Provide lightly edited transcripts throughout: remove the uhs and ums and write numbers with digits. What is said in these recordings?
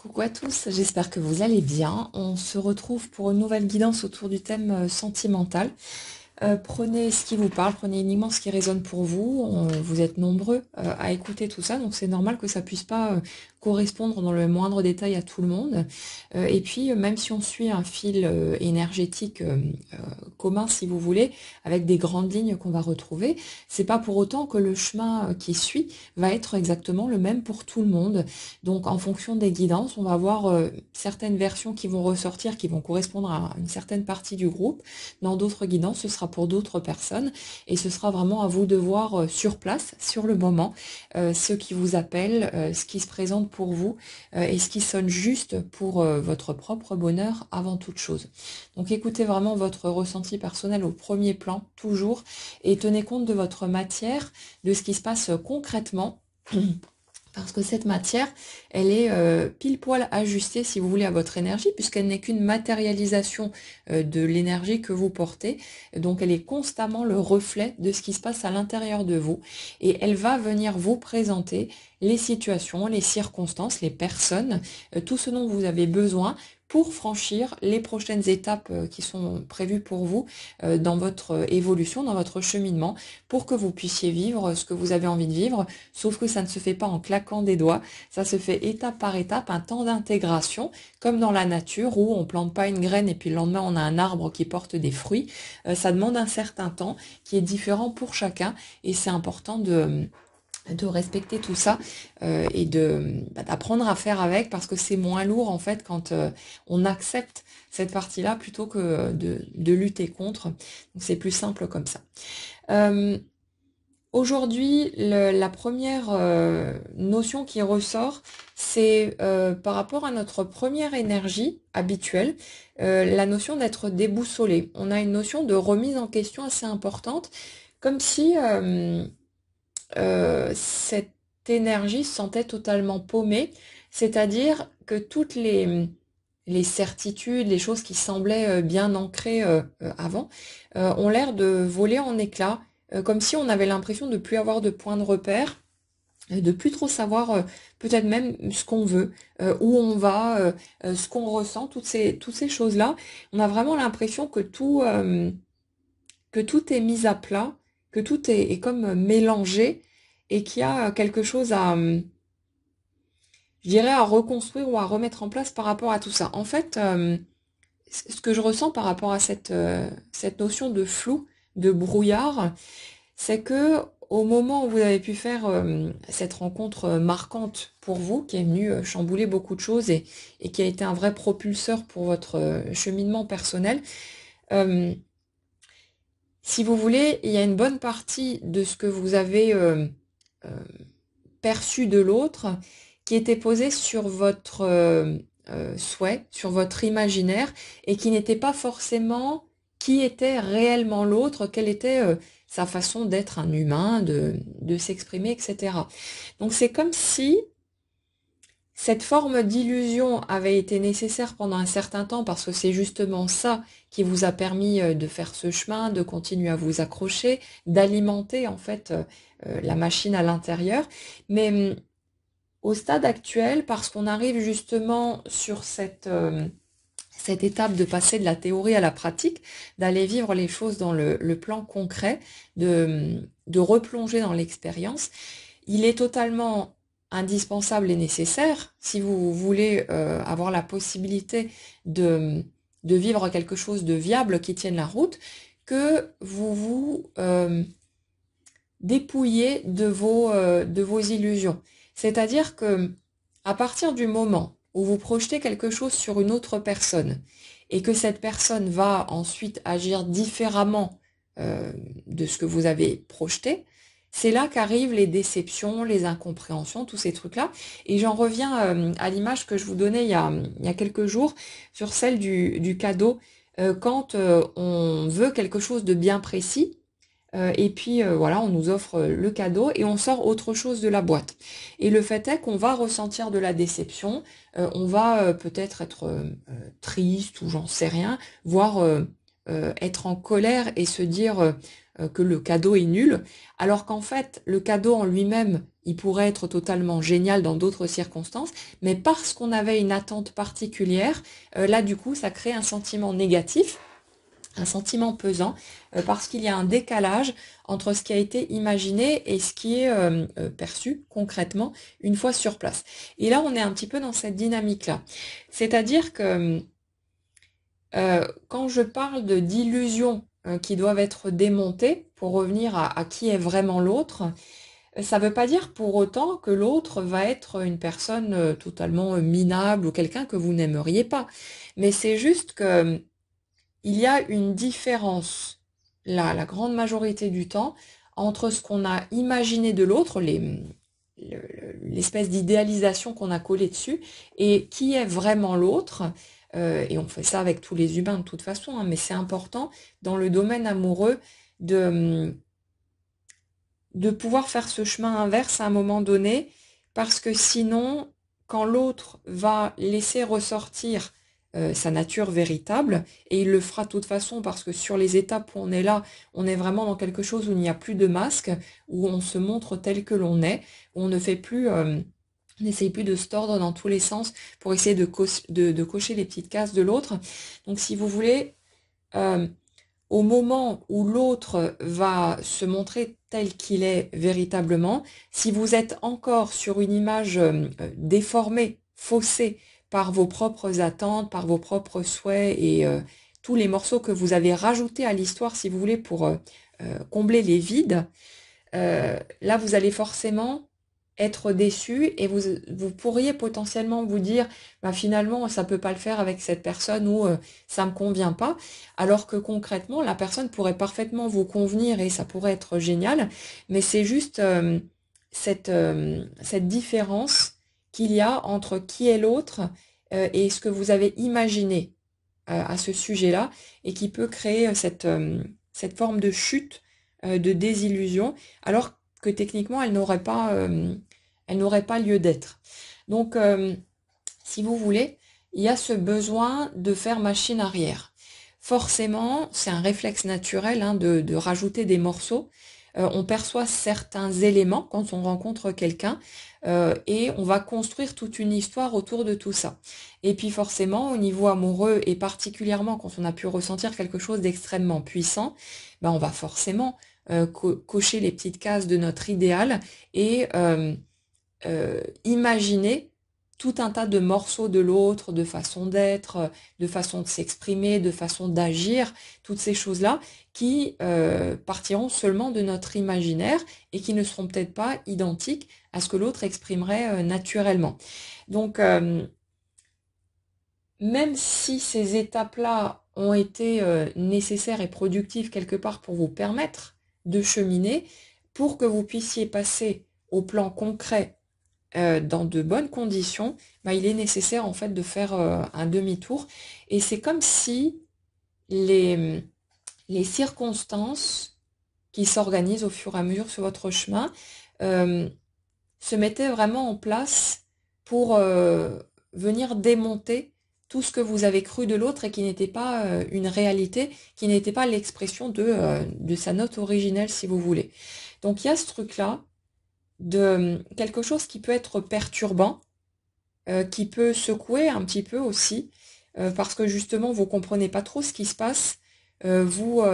Coucou à tous, j'espère que vous allez bien. On se retrouve pour une nouvelle guidance autour du thème sentimental. Prenez ce qui vous parle, prenez uniquement ce qui résonne pour vous. Vous êtes nombreux à écouter tout ça, donc c'est normal que ça puisse pas correspondre dans le moindre détail à tout le monde. Et puis, même si on suit un fil énergétique commun, si vous voulez, avec des grandes lignes qu'on va retrouver, c'est pas pour autant que le chemin qui suit va être exactement le même pour tout le monde. Donc, en fonction des guidances, on va avoir certaines versions qui vont ressortir, qui vont correspondre à une certaine partie du groupe. Dans d'autres guidances, ce sera pour d'autres personnes et ce sera vraiment à vous de voir sur place, sur le moment, ce qui vous appelle, ce qui se présente pour vous et ce qui sonne juste pour votre propre bonheur avant toute chose. Donc écoutez vraiment votre ressenti personnel au premier plan, toujours, et tenez compte de votre matière, de ce qui se passe concrètement. Parce que cette matière, elle est pile poil ajustée, si vous voulez, à votre énergie, puisqu'elle n'est qu'une matérialisation de l'énergie que vous portez. Donc elle est constamment le reflet de ce qui se passe à l'intérieur de vous. Et elle va venir vous présenter les situations, les circonstances, les personnes, tout ce dont vous avez besoin pour franchir les prochaines étapes qui sont prévues pour vous dans votre évolution, dans votre cheminement, pour que vous puissiez vivre ce que vous avez envie de vivre. Sauf que ça ne se fait pas en claquant des doigts, ça se fait étape par étape, un temps d'intégration, comme dans la nature où on plante pas une graine et puis le lendemain on a un arbre qui porte des fruits. Ça demande un certain temps qui est différent pour chacun et c'est important de respecter tout ça et d'apprendre à faire avec parce que c'est moins lourd en fait quand on accepte cette partie-là plutôt que de lutter contre. Donc c'est plus simple comme ça. Aujourd'hui, la première notion qui ressort, c'est par rapport à notre première énergie habituelle, la notion d'être déboussolé. On a une notion de remise en question assez importante, comme si cette énergie se sentait totalement paumée, c'est-à-dire que toutes les certitudes, les choses qui semblaient bien ancrées avant, ont l'air de voler en éclats, comme si on avait l'impression de plus avoir de point de repère, de plus trop savoir peut-être même ce qu'on veut, où on va, ce qu'on ressent, toutes ces choses-là. On a vraiment l'impression que tout est mis à plat, que tout est comme mélangé et qu'il y a quelque chose à, je dirais, à reconstruire ou à remettre en place par rapport à tout ça. En fait, ce que je ressens par rapport à cette notion de flou, de brouillard, c'est que au moment où vous avez pu faire cette rencontre marquante pour vous, qui est venue chambouler beaucoup de choses et qui a été un vrai propulseur pour votre cheminement personnel, euh, si vous voulez, il y a une bonne partie de ce que vous avez euh, perçu de l'autre qui était posée sur votre souhait, sur votre imaginaire, et qui n'était pas forcément qui était réellement l'autre, quelle était sa façon d'être un humain, de s'exprimer, etc. Donc c'est comme si cette forme d'illusion avait été nécessaire pendant un certain temps parce que c'est justement ça qui vous a permis de faire ce chemin, de continuer à vous accrocher, d'alimenter en fait la machine à l'intérieur. Mais au stade actuel, parce qu'on arrive justement sur cette étape de passer de la théorie à la pratique, d'aller vivre les choses dans le plan concret, de replonger dans l'expérience, il est totalement indispensable et nécessaire, si vous voulez avoir la possibilité de vivre quelque chose de viable qui tienne la route, que vous vous dépouillez de vos illusions. C'est-à-dire que à partir du moment où vous projetez quelque chose sur une autre personne et que cette personne va ensuite agir différemment de ce que vous avez projeté, c'est là qu'arrivent les déceptions, les incompréhensions, tous ces trucs-là. Et j'en reviens à l'image que je vous donnais il y a quelques jours sur celle du cadeau. Quand on veut quelque chose de bien précis, et puis voilà, on nous offre le cadeau et on sort autre chose de la boîte. Et le fait est qu'on va ressentir de la déception, on va peut-être être triste ou j'en sais rien, voire être en colère et se dire que le cadeau est nul, alors qu'en fait, le cadeau en lui-même, il pourrait être totalement génial dans d'autres circonstances, mais parce qu'on avait une attente particulière, là du coup, ça crée un sentiment négatif, un sentiment pesant, parce qu'il y a un décalage entre ce qui a été imaginé et ce qui est perçu concrètement une fois sur place. Et là, on est un petit peu dans cette dynamique-là. C'est-à-dire que quand je parle d'illusions qui doivent être démontées pour revenir à qui est vraiment l'autre, ça ne veut pas dire pour autant que l'autre va être une personne totalement minable ou quelqu'un que vous n'aimeriez pas. Mais c'est juste que il y a une différence, là, la grande majorité du temps, entre ce qu'on a imaginé de l'autre, l'espèce d'idéalisation qu'on a collée dessus, et qui est vraiment l'autre. Et on fait ça avec tous les humains de toute façon, hein, mais c'est important dans le domaine amoureux de, de pouvoir faire ce chemin inverse à un moment donné, parce que sinon, quand l'autre va laisser ressortir sa nature véritable, et il le fera de toute façon parce que sur les étapes où on est là, on est vraiment dans quelque chose où il n'y a plus de masque, où on se montre tel que l'on est, où on ne fait plus, on n'essaye plus de se tordre dans tous les sens pour essayer de cocher les petites cases de l'autre. Donc si vous voulez, euh, au moment où l'autre va se montrer tel qu'il est véritablement, si vous êtes encore sur une image déformée, faussée par vos propres attentes, par vos propres souhaits et tous les morceaux que vous avez rajoutés à l'histoire, si vous voulez, pour combler les vides, là, vous allez forcément être déçu et vous pourriez potentiellement vous dire bah, finalement ça peut pas le faire avec cette personne ou ça me convient pas, alors que concrètement la personne pourrait parfaitement vous convenir et ça pourrait être génial, mais c'est juste cette différence qu'il y a entre qui est l'autre et ce que vous avez imaginé à ce sujet-là et qui peut créer cette forme de chute, de désillusion, alors que techniquement elle n'aurait pas lieu d'être. Donc, si vous voulez, il y a ce besoin de faire machine arrière. Forcément, c'est un réflexe naturel hein, de rajouter des morceaux. On perçoit certains éléments quand on rencontre quelqu'un et on va construire toute une histoire autour de tout ça. Et puis forcément, au niveau amoureux et particulièrement quand on a pu ressentir quelque chose d'extrêmement puissant, ben on va forcément cocher les petites cases de notre idéal et imaginer tout un tas de morceaux de l'autre, de façon d'être, de façon de s'exprimer, de façon d'agir, toutes ces choses-là qui partiront seulement de notre imaginaire et qui ne seront peut-être pas identiques à ce que l'autre exprimerait naturellement. Donc, même si ces étapes-là ont été nécessaires et productives quelque part pour vous permettre de cheminer, pour que vous puissiez passer au plan concret dans de bonnes conditions, bah, il est nécessaire en fait de faire un demi-tour. Et c'est comme si les circonstances qui s'organisent au fur et à mesure sur votre chemin euh, se mettaient vraiment en place pour venir démonter tout ce que vous avez cru de l'autre et qui n'était pas une réalité, qui n'était pas l'expression de sa note originelle, si vous voulez. Donc il y a ce truc-là de quelque chose qui peut être perturbant, qui peut secouer un petit peu aussi, parce que justement vous comprenez pas trop ce qui se passe, vous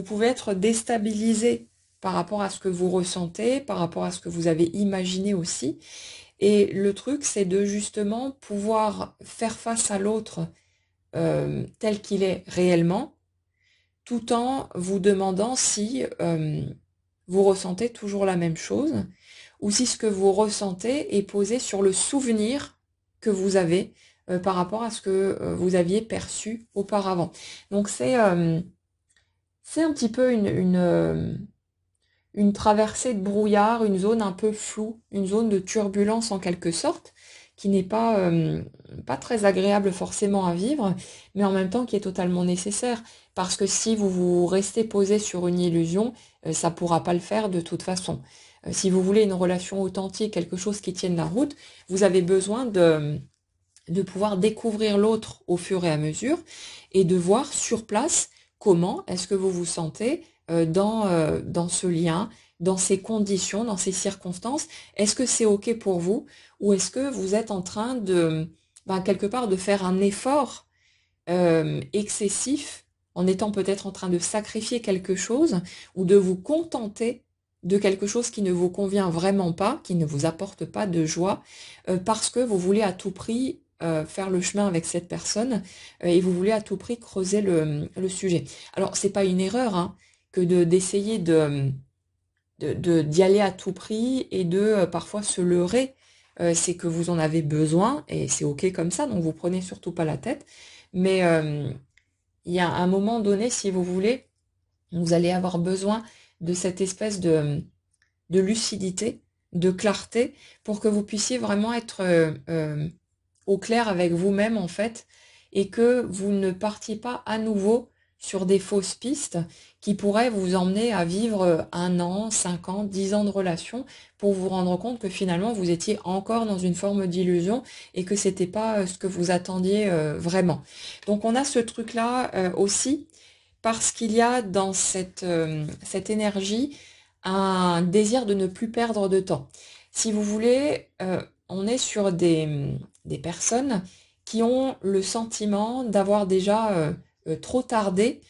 pouvez être déstabilisé par rapport à ce que vous ressentez, par rapport à ce que vous avez imaginé aussi. Et le truc, c'est de justement pouvoir faire face à l'autre tel qu'il est réellement, tout en vous demandant si vous ressentez toujours la même chose, ou si ce que vous ressentez est posé sur le souvenir que vous avez par rapport à ce que vous aviez perçu auparavant. Donc c'est un petit peu une traversée de brouillard, une zone un peu floue, une zone de turbulence en quelque sorte, qui n'est pas très agréable forcément à vivre, mais en même temps qui est totalement nécessaire. Parce que si vous restez posé sur une illusion, ça ne pourra pas le faire de toute façon. Si vous voulez une relation authentique, quelque chose qui tienne la route, vous avez besoin de pouvoir découvrir l'autre au fur et à mesure et de voir sur place comment est-ce que vous vous sentez dans ce lien, dans ces conditions, dans ces circonstances? Est-ce que c'est OK pour vous? Ou est-ce que vous êtes en train de, ben, quelque part, de faire un effort excessif, en étant peut-être en train de sacrifier quelque chose, ou de vous contenter de quelque chose qui ne vous convient vraiment pas, qui ne vous apporte pas de joie, parce que vous voulez à tout prix faire le chemin avec cette personne, et vous voulez à tout prix creuser le sujet. Alors, c'est pas une erreur, hein, que d'essayer d'y aller à tout prix et de parfois se leurrer. C'est que vous en avez besoin et c'est OK comme ça, donc vous prenez surtout pas la tête. Mais il y a un moment donné, si vous voulez, vous allez avoir besoin de cette espèce de lucidité, de clarté, pour que vous puissiez vraiment être au clair avec vous-même en fait, et que vous ne partiez pas à nouveau sur des fausses pistes qui pourraient vous emmener à vivre 1 an, 5 ans, 10 ans de relation pour vous rendre compte que finalement vous étiez encore dans une forme d'illusion et que c'était pas ce que vous attendiez vraiment. Donc on a ce truc-là aussi parce qu'il y a dans cette énergie un désir de ne plus perdre de temps. Si vous voulez, on est sur des personnes qui ont le sentiment d'avoir déjà trop tardé,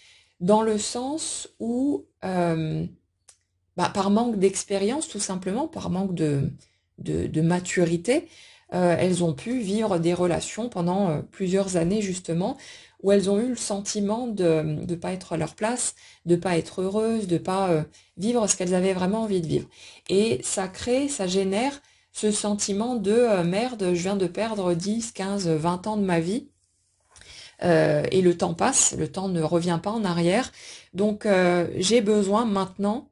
dans le sens où, bah, par manque d'expérience, tout simplement, par manque de maturité, elles ont pu vivre des relations pendant plusieurs années, justement, où elles ont eu le sentiment de ne pas être à leur place, de pas être heureuses, de pas vivre ce qu'elles avaient vraiment envie de vivre. Et ça crée, ça génère ce sentiment de merde, je viens de perdre 10, 15, 20 ans de ma vie. Et le temps passe, le temps ne revient pas en arrière. Donc j'ai besoin maintenant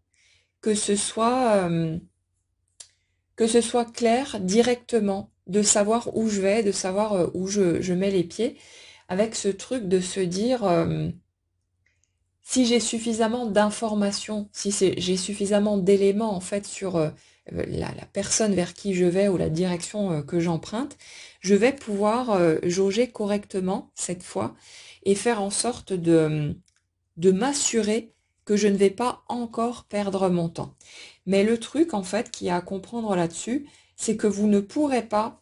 que ce soit, que ce soit clair directement, de savoir où je vais, de savoir où je mets les pieds, avec ce truc de se dire, si j'ai suffisamment d'informations, si j'ai suffisamment d'éléments en fait sur la personne vers qui je vais ou la direction que j'emprunte, je vais pouvoir jauger correctement cette fois et faire en sorte de m'assurer que je ne vais pas encore perdre mon temps. Mais le truc, en fait, qu'il y a à comprendre là-dessus, c'est que vous ne pourrez pas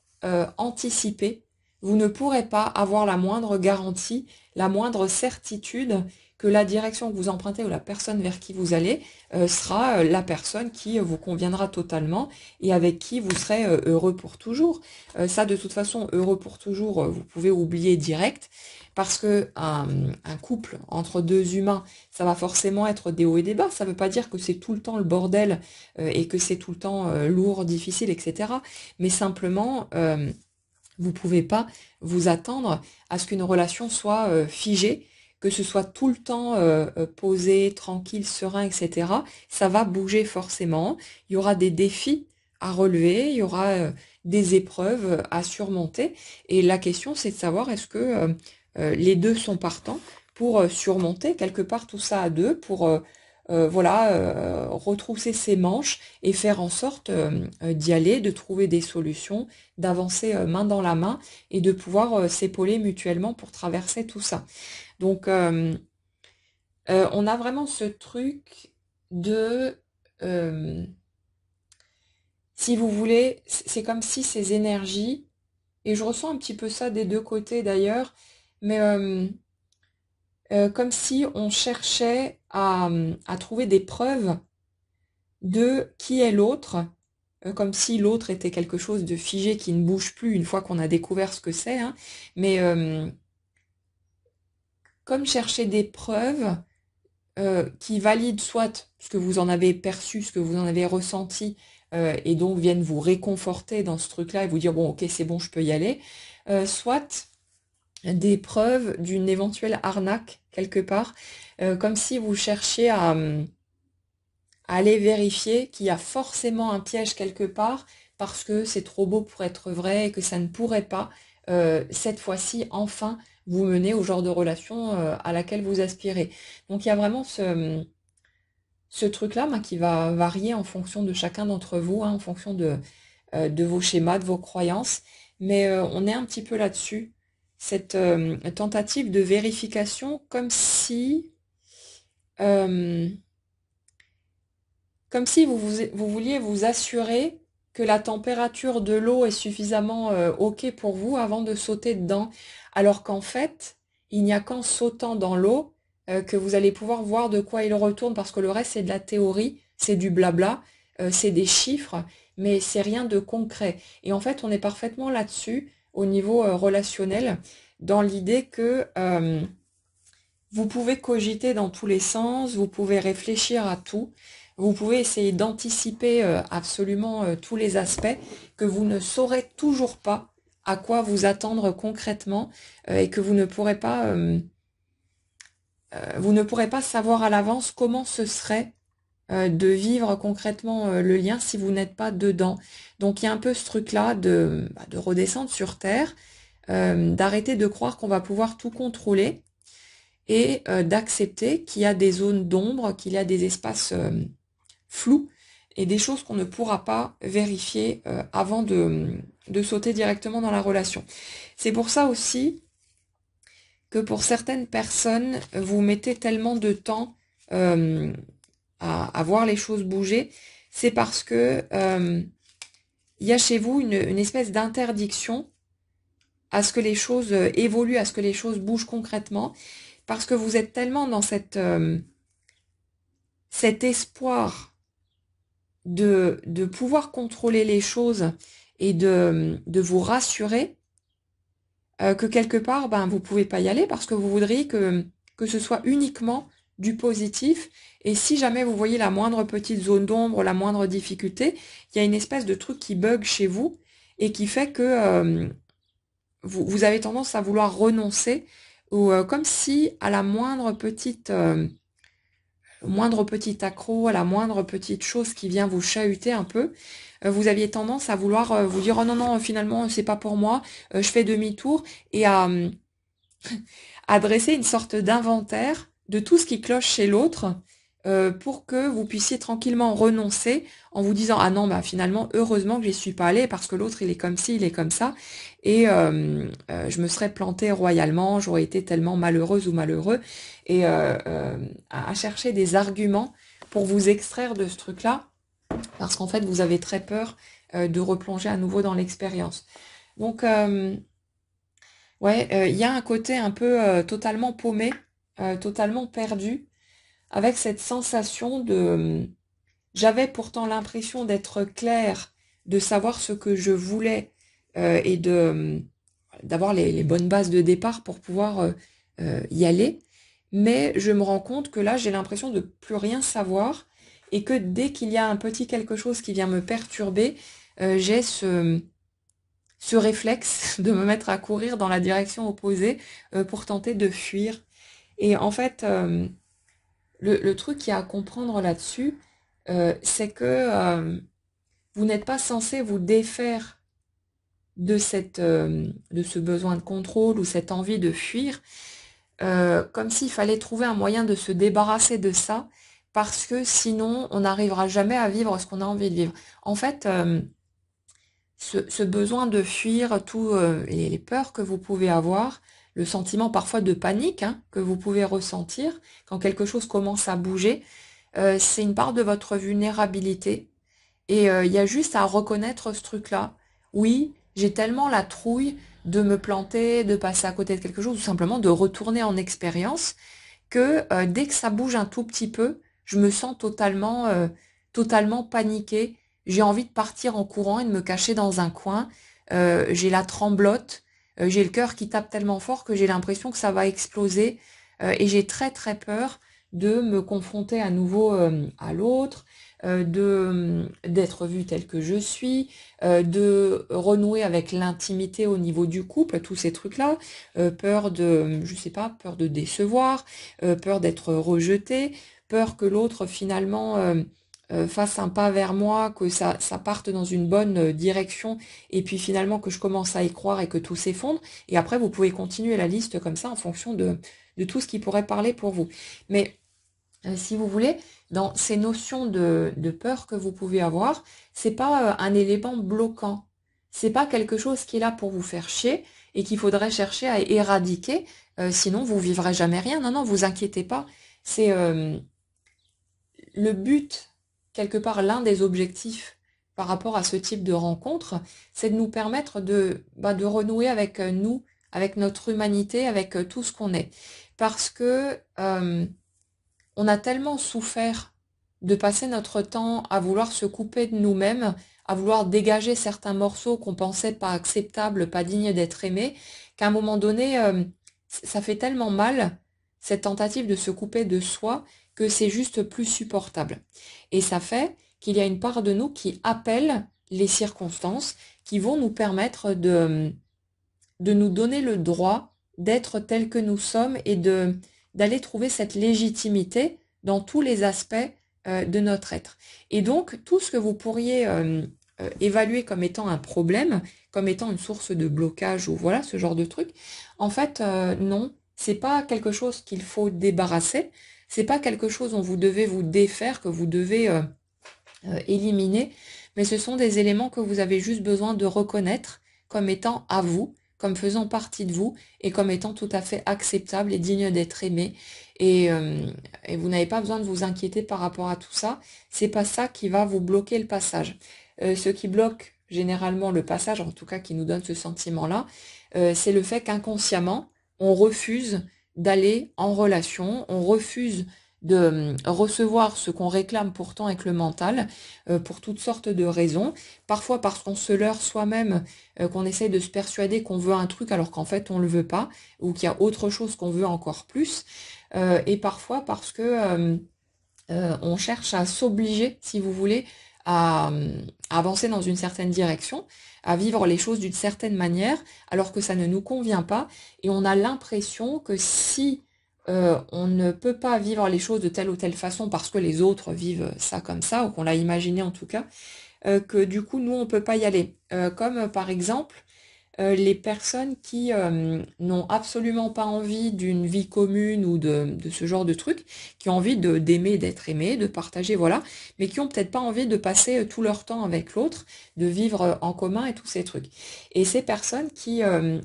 anticiper, vous ne pourrez pas avoir la moindre garantie, la moindre certitude que la direction que vous empruntez ou la personne vers qui vous allez sera la personne qui vous conviendra totalement et avec qui vous serez heureux pour toujours. Ça, de toute façon, heureux pour toujours, vous pouvez oublier direct, parce que un couple entre deux humains, ça va forcément être des hauts et des bas. Ça ne veut pas dire que c'est tout le temps le bordel et que c'est tout le temps lourd, difficile, etc. Mais simplement, vous pouvez pas vous attendre à ce qu'une relation soit figée, que ce soit tout le temps posé, tranquille, serein, etc. Ça va bouger forcément. Il y aura des défis à relever, il y aura des épreuves à surmonter. Et la question, c'est de savoir est-ce que les deux sont partants pour surmonter quelque part tout ça à deux, pour voilà, retrousser ses manches et faire en sorte d'y aller, de trouver des solutions, d'avancer main dans la main et de pouvoir s'épauler mutuellement pour traverser tout ça. Donc, on a vraiment ce truc de, euh, si vous voulez, c'est comme si ces énergies, et je ressens un petit peu ça des deux côtés d'ailleurs, mais comme si on cherchait à trouver des preuves de qui est l'autre, comme si l'autre était quelque chose de figé qui ne bouge plus une fois qu'on a découvert ce que c'est, hein, mais comme chercher des preuves qui valident soit ce que vous en avez perçu, ce que vous en avez ressenti, et donc viennent vous réconforter dans ce truc-là et vous dire bon ok c'est bon je peux y aller, soit des preuves d'une éventuelle arnaque quelque part, comme si vous cherchiez à aller vérifier qu'il y a forcément un piège quelque part parce que c'est trop beau pour être vrai et que ça ne pourrait pas, cette fois-ci, enfin, vous mener au genre de relation à laquelle vous aspirez. Donc il y a vraiment ce truc-là qui va varier en fonction de chacun d'entre vous, hein, en fonction de vos schémas, de vos croyances. Mais on est un petit peu là-dessus, cette tentative de vérification, comme si... euh, comme si vous vouliez vous assurer que la température de l'eau est suffisamment OK pour vous avant de sauter dedans. Alors qu'en fait, il n'y a qu'en sautant dans l'eau que vous allez pouvoir voir de quoi il retourne, parce que le reste, c'est de la théorie, c'est du blabla, c'est des chiffres, mais c'est rien de concret. Et en fait, on est parfaitement là-dessus au niveau relationnel, dans l'idée que vous pouvez cogiter dans tous les sens, vous pouvez réfléchir à tout, vous pouvez essayer d'anticiper absolument tous les aspects, que vous ne saurez toujours pas à quoi vous attendre concrètement et que vous ne pourrez pas savoir à l'avance comment ce serait de vivre concrètement le lien si vous n'êtes pas dedans. Donc il y a un peu ce truc-là de redescendre sur Terre, d'arrêter de croire qu'on va pouvoir tout contrôler et d'accepter qu'il y a des zones d'ombre, qu'il y a des espaces flous et des choses qu'on ne pourra pas vérifier avant de sauter directement dans la relation. C'est pour ça aussi que pour certaines personnes, vous mettez tellement de temps à voir les choses bouger, c'est parce que il y a chez vous une espèce d'interdiction à ce que les choses évoluent, à ce que les choses bougent concrètement, parce que vous êtes tellement dans cet espoir de pouvoir contrôler les choses et de vous rassurer que quelque part, ben, vous pouvez pas y aller parce que vous voudriez que ce soit uniquement du positif. Et si jamais vous voyez la moindre petite zone d'ombre, la moindre difficulté, il y a une espèce de truc qui bug chez vous et qui fait que vous avez tendance à vouloir renoncer, ou comme si à la moindre petit accroc, à la moindre petite chose qui vient vous chahuter un peu, vous aviez tendance à vouloir vous dire oh non non, finalement c'est pas pour moi, je fais demi-tour, et à dresser une sorte d'inventaire de tout ce qui cloche chez l'autre pour que vous puissiez tranquillement renoncer en vous disant ah non, bah finalement heureusement que j'y suis pas allée parce que l'autre il est comme ci, il est comme ça, et je me serais plantée royalement, j'aurais été tellement malheureuse ou malheureux, et à chercher des arguments pour vous extraire de ce truc-là, parce qu'en fait vous avez très peur de replonger à nouveau dans l'expérience. Donc ouais, il y a un côté un peu totalement paumé, totalement perdu, avec cette sensation j'avais pourtant l'impression d'être claire, de savoir ce que je voulais et d'avoir les bonnes bases de départ pour pouvoir y aller. Mais je me rends compte que là, j'ai l'impression de plus rien savoir et que dès qu'il y a un petit quelque chose qui vient me perturber, j'ai ce réflexe de me mettre à courir dans la direction opposée pour tenter de fuir. Et en fait, le truc qu'il y a à comprendre là-dessus, c'est que vous n'êtes pas censé vous défaire de ce besoin de contrôle ou cette envie de fuir, comme s'il fallait trouver un moyen de se débarrasser de ça, parce que sinon on n'arrivera jamais à vivre ce qu'on a envie de vivre. En fait, ce besoin de fuir tous les peurs que vous pouvez avoir, le sentiment parfois de panique que vous pouvez ressentir quand quelque chose commence à bouger, c'est une part de votre vulnérabilité. Et il y a juste à reconnaître ce truc-là. Oui, j'ai tellement la trouille de me planter, de passer à côté de quelque chose, ou simplement de retourner en expérience, que dès que ça bouge un tout petit peu, je me sens totalement paniquée. J'ai envie de partir en courant et de me cacher dans un coin. J'ai la tremblote, j'ai le cœur qui tape tellement fort que j'ai l'impression que ça va exploser. Et j'ai très très peur de me confronter à nouveau à l'autre, d'être vue telle que je suis, de renouer avec l'intimité au niveau du couple, tous ces trucs-là, peur je sais pas, peur de décevoir, peur d'être rejetée, peur que l'autre finalement fasse un pas vers moi, que ça parte dans une bonne direction, et puis finalement que je commence à y croire et que tout s'effondre. Et après, vous pouvez continuer la liste comme ça en fonction de tout ce qui pourrait parler pour vous. Mais si vous voulez, dans ces notions de peur que vous pouvez avoir, c'est pas un élément bloquant. C'est pas quelque chose qui est là pour vous faire chier et qu'il faudrait chercher à éradiquer, sinon vous vivrez jamais rien. Non, non, vous inquiétez pas. C'est le but quelque part l'un des objectifs par rapport à ce type de rencontre, c'est de nous permettre de renouer avec nous, avec notre humanité, avec tout ce qu'on est. Parce que on a tellement souffert de passer notre temps à vouloir se couper de nous-mêmes, à vouloir dégager certains morceaux qu'on pensait pas acceptables, pas dignes d'être aimés, qu'à un moment donné, ça fait tellement mal, cette tentative de se couper de soi, que c'est juste plus supportable. Et ça fait qu'il y a une part de nous qui appelle les circonstances qui vont nous permettre de nous donner le droit d'être tels que nous sommes et d'aller trouver cette légitimité dans tous les aspects de notre être. Et donc, tout ce que vous pourriez évaluer comme étant un problème, comme étant une source de blocage ou voilà, ce genre de truc, en fait, non, c'est pas quelque chose qu'il faut débarrasser, c'est pas quelque chose dont vous devez vous défaire, que vous devez éliminer, mais ce sont des éléments que vous avez juste besoin de reconnaître comme étant à vous, comme faisant partie de vous et comme étant tout à fait acceptable et digne d'être aimé. Et vous n'avez pas besoin de vous inquiéter par rapport à tout ça. C'est pas ça qui va vous bloquer le passage. Ce qui bloque généralement le passage, en tout cas qui nous donne ce sentiment-là, c'est le fait qu'inconsciemment, on refuse d'aller en relation, on refuse de recevoir ce qu'on réclame pourtant avec le mental, pour toutes sortes de raisons. Parfois parce qu'on se leurre soi-même, qu'on essaye de se persuader qu'on veut un truc alors qu'en fait on le veut pas, ou qu'il y a autre chose qu'on veut encore plus. Et parfois parce que on cherche à s'obliger, si vous voulez, à avancer dans une certaine direction, à vivre les choses d'une certaine manière, alors que ça ne nous convient pas. Et on a l'impression que si on ne peut pas vivre les choses de telle ou telle façon parce que les autres vivent ça comme ça, ou qu'on l'a imaginé en tout cas, que du coup, nous, on peut pas y aller. Comme par exemple, les personnes qui n'ont absolument pas envie d'une vie commune ou de ce genre de truc, qui ont envie d'aimer, d'être aimé, de partager, voilà, mais qui ont peut-être pas envie de passer tout leur temps avec l'autre, de vivre en commun et tous ces trucs. Et ces personnes qui,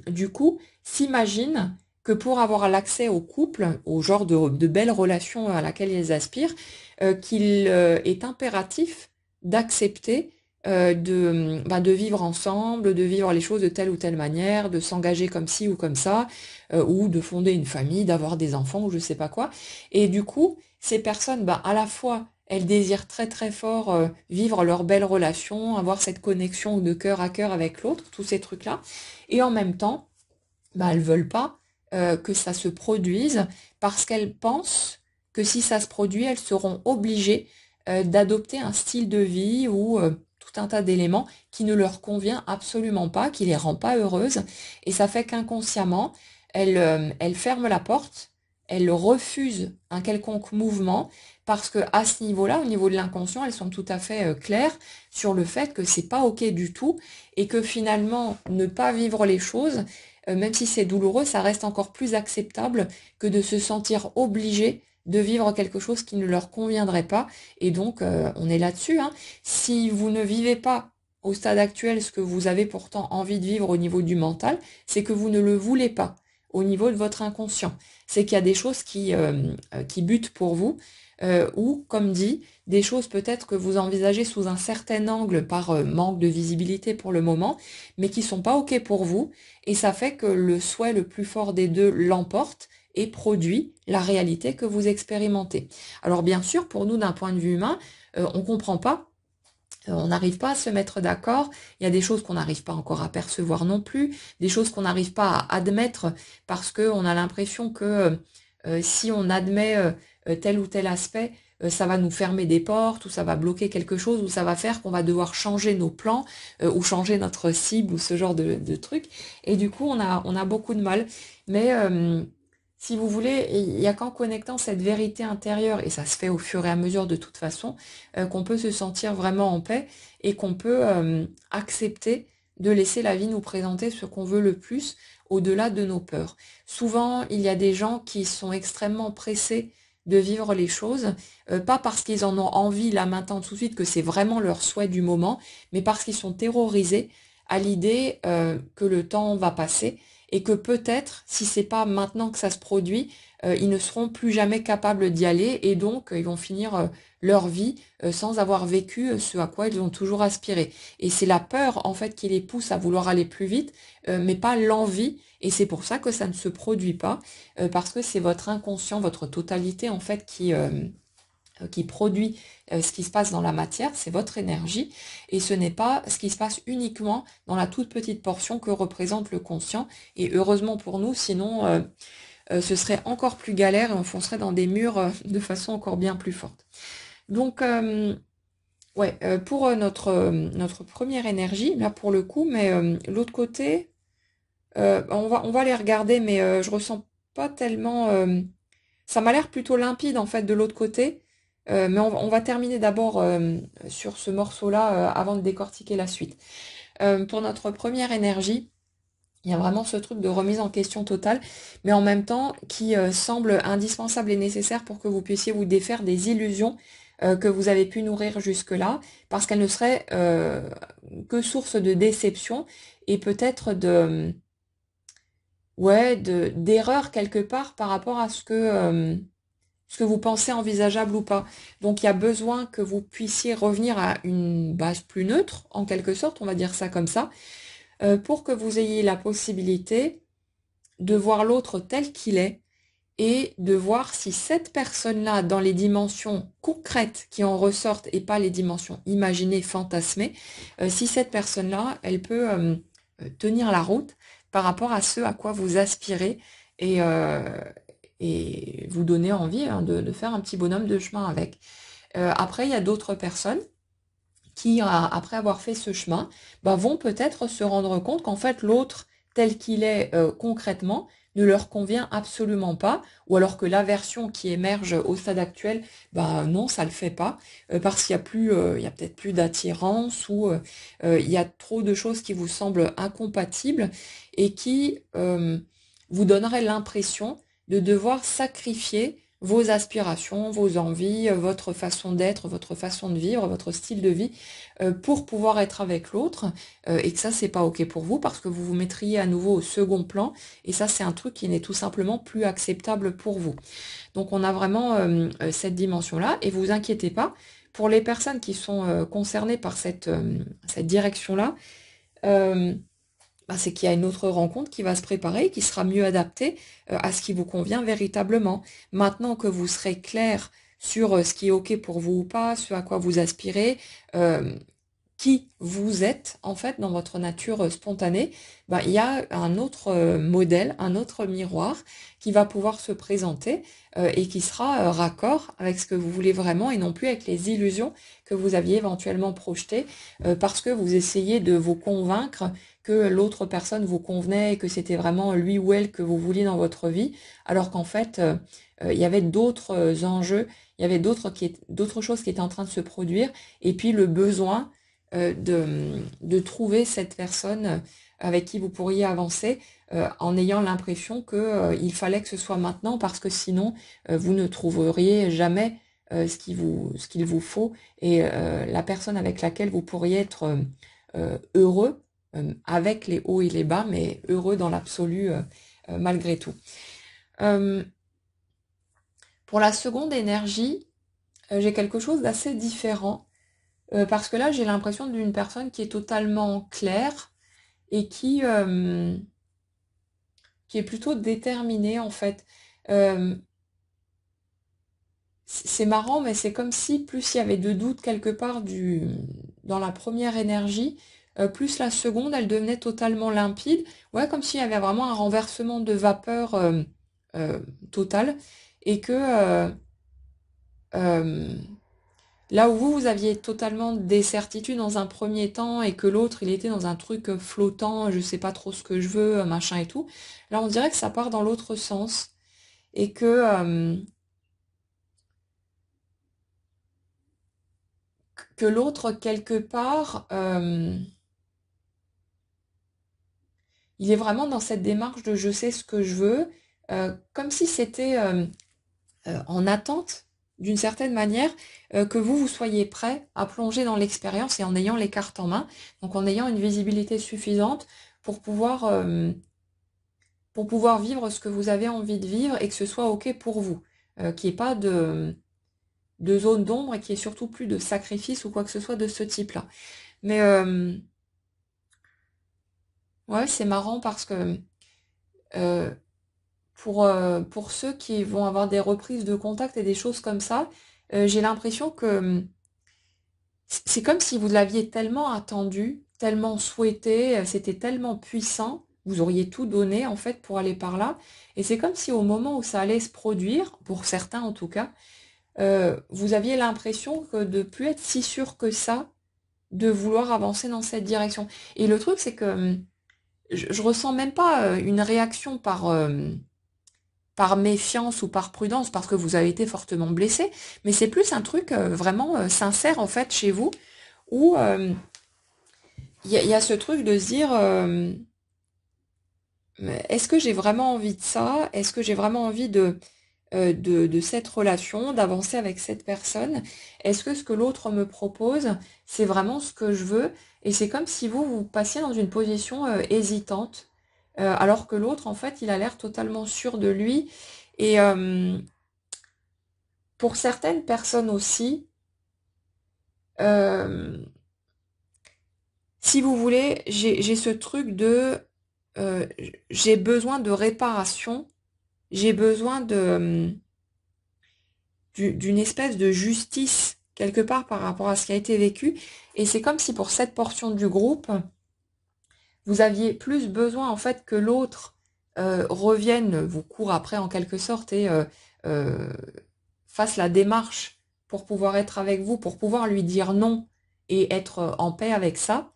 du coup, s'imaginent que pour avoir l'accès au couple, au genre de belles relations à laquelle ils aspirent, qu'il est impératif d'accepter de vivre ensemble, de vivre les choses de telle ou telle manière, de s'engager comme ci ou comme ça, ou de fonder une famille, d'avoir des enfants ou je sais pas quoi. Et du coup, ces personnes, à la fois, elles désirent très très fort vivre leur belle relation, avoir cette connexion de cœur à cœur avec l'autre, tous ces trucs-là, et en même temps, elles veulent pas que ça se produise parce qu'elles pensent que si ça se produit, elles seront obligées d'adopter un style de vie ou tout un tas d'éléments qui ne leur convient absolument pas, qui les rend pas heureuses. Et ça fait qu'inconsciemment, elles ferment la porte, elles refusent un quelconque mouvement parce que à ce niveau-là, au niveau de l'inconscient, elles sont tout à fait claires sur le fait que c'est pas ok du tout et que finalement, ne pas vivre les choses, même si c'est douloureux, ça reste encore plus acceptable que de se sentir obligé de vivre quelque chose qui ne leur conviendrait pas. Et donc, on est là-dessus, hein. Si vous ne vivez pas au stade actuel ce que vous avez pourtant envie de vivre au niveau du mental, c'est que vous ne le voulez pas au niveau de votre inconscient. C'est qu'il y a des choses qui butent pour vous, ou, comme dit, des choses peut-être que vous envisagez sous un certain angle par manque de visibilité pour le moment, mais qui sont pas OK pour vous, et ça fait que le souhait le plus fort des deux l'emporte et produit la réalité que vous expérimentez. Alors bien sûr, pour nous, d'un point de vue humain, on comprend pas, on n'arrive pas à se mettre d'accord, il y a des choses qu'on n'arrive pas encore à percevoir non plus, des choses qu'on n'arrive pas à admettre parce qu'on a l'impression que si on admet tel ou tel aspect, ça va nous fermer des portes, ou ça va bloquer quelque chose, ou ça va faire qu'on va devoir changer nos plans, ou changer notre cible, ou ce genre de trucs. Et du coup, on a beaucoup de mal. Mais si vous voulez, il n'y a qu'en connectant cette vérité intérieure, et ça se fait au fur et à mesure de toute façon, qu'on peut se sentir vraiment en paix, et qu'on peut accepter de laisser la vie nous présenter ce qu'on veut le plus, au-delà de nos peurs. Souvent, il y a des gens qui sont extrêmement pressés de vivre les choses, pas parce qu'ils en ont envie là maintenant tout de suite, que c'est vraiment leur souhait du moment, mais parce qu'ils sont terrorisés à l'idée que le temps va passer et que peut-être, si c'est pas maintenant que ça se produit, ils ne seront plus jamais capables d'y aller et donc ils vont finir leur vie sans avoir vécu ce à quoi ils ont toujours aspiré. Et c'est la peur en fait qui les pousse à vouloir aller plus vite, mais pas l'envie. Et c'est pour ça que ça ne se produit pas, parce que c'est votre inconscient, votre totalité en fait qui produit ce qui se passe dans la matière, c'est votre énergie, et ce n'est pas ce qui se passe uniquement dans la toute petite portion que représente le conscient. Et heureusement pour nous, sinon ce serait encore plus galère et on foncerait dans des murs de façon encore bien plus forte. Donc, ouais, pour notre première énergie, là pour le coup, mais l'autre côté, on va les regarder, mais je ressens pas tellement. Ça m'a l'air plutôt limpide en fait de l'autre côté, mais on va terminer d'abord sur ce morceau-là avant de décortiquer la suite. Pour notre première énergie, il y a vraiment ce truc de remise en question totale, mais en même temps qui semble indispensable et nécessaire pour que vous puissiez vous défaire des illusions que vous avez pu nourrir jusque-là, parce qu'elles ne seraient que source de déception et peut-être ouais, d'erreur quelque part par rapport à ce que vous pensez envisageable ou pas. Donc il y a besoin que vous puissiez revenir à une base plus neutre, en quelque sorte, on va dire ça comme ça, pour que vous ayez la possibilité de voir l'autre tel qu'il est et de voir si cette personne-là, dans les dimensions concrètes qui en ressortent et pas les dimensions imaginées, fantasmées, si cette personne-là, elle peut tenir la route par rapport à ce à quoi vous aspirez et, euh, et vous donner envie hein, de faire un petit bonhomme de chemin avec. Après, il y a d'autres personnes qui, après avoir fait ce chemin, bah, vont peut-être se rendre compte qu'en fait l'autre, tel qu'il est concrètement, ne leur convient absolument pas, ou alors que la version qui émerge au stade actuel, bah non, ça le fait pas, parce qu'il y a plus, il y a peut-être plus d'attirance ou il y a trop de choses qui vous semblent incompatibles et qui vous donneraient l'impression de devoir sacrifier vos aspirations, vos envies, votre façon d'être, votre façon de vivre, votre style de vie, pour pouvoir être avec l'autre, et que ça, c'est pas OK pour vous, parce que vous vous mettriez à nouveau au second plan, et ça, c'est un truc qui n'est tout simplement plus acceptable pour vous. Donc, on a vraiment cette dimension-là, et vous inquiétez pas, pour les personnes qui sont concernées par cette direction-là, euh, bah, c'est qu'il y a une autre rencontre qui va se préparer, qui sera mieux adaptée à ce qui vous convient véritablement. Maintenant que vous serez clair sur ce qui est OK pour vous ou pas, ce à quoi vous aspirez, euh, qui vous êtes en fait dans votre nature spontanée, bah, il y a un autre modèle, un autre miroir qui va pouvoir se présenter et qui sera raccord avec ce que vous voulez vraiment et non plus avec les illusions que vous aviez éventuellement projetées parce que vous essayez de vous convaincre que l'autre personne vous convenait et que c'était vraiment lui ou elle que vous vouliez dans votre vie, alors qu'en fait, il y avait d'autres enjeux, il y avait d'autres choses qui étaient en train de se produire, et puis le besoin de trouver cette personne avec qui vous pourriez avancer en ayant l'impression que il fallait que ce soit maintenant parce que sinon vous ne trouveriez jamais ce qu'il vous faut et la personne avec laquelle vous pourriez être heureux avec les hauts et les bas, mais heureux dans l'absolu malgré tout. Euh, pour la seconde énergie, j'ai quelque chose d'assez différent. Parce que là, j'ai l'impression d'une personne qui est totalement claire et qui est plutôt déterminée en fait. Euh, c'est marrant, mais c'est comme si plus il y avait de doute quelque part dans la première énergie, plus la seconde, elle devenait totalement limpide. Ouais, comme s'il y avait vraiment un renversement de vapeur euh, total et que euh, là où vous aviez totalement des certitudes dans un premier temps et que l'autre, il était dans un truc flottant, je sais pas trop ce que je veux, machin et tout. Là, on dirait que ça part dans l'autre sens et que l'autre, quelque part, il est vraiment dans cette démarche de je sais ce que je veux, comme si c'était en attente d'une certaine manière, que vous soyez prêt à plonger dans l'expérience et en ayant les cartes en main, donc en ayant une visibilité suffisante pour pouvoir vivre ce que vous avez envie de vivre et que ce soit OK pour vous, qu'il n'y ait pas de zone d'ombre et qu'il n'y ait surtout plus de sacrifice ou quoi que ce soit de ce type-là. Mais ouais, c'est marrant parce que euh, pour ceux qui vont avoir des reprises de contact et des choses comme ça, j'ai l'impression que c'est comme si vous l'aviez tellement attendu, tellement souhaité, c'était tellement puissant, vous auriez tout donné en fait pour aller par là. Et c'est comme si au moment où ça allait se produire, pour certains en tout cas, vous aviez l'impression que de plus être si sûr que ça, de vouloir avancer dans cette direction. Et le truc, c'est que je ressens même pas une réaction par méfiance ou par prudence parce que vous avez été fortement blessé, mais c'est plus un truc vraiment sincère en fait chez vous où il y a ce truc de se dire mais est-ce que j'ai vraiment envie de ça? Est-ce que j'ai vraiment envie de cette relation, d'avancer avec cette personne? Est-ce que ce que l'autre me propose, c'est vraiment ce que je veux? Et c'est comme si vous passiez dans une position hésitante, alors que l'autre, en fait, il a l'air totalement sûr de lui. Et pour certaines personnes aussi, euh, si vous voulez, j'ai ce truc de euh, j'ai besoin de réparation, j'ai besoin d'une espèce de justice quelque part par rapport à ce qui a été vécu. Et c'est comme si pour cette portion du groupe, vous aviez plus besoin en fait que l'autre revienne, vous court après en quelque sorte et euh, fasse la démarche pour pouvoir être avec vous, pour pouvoir lui dire non et être en paix avec ça,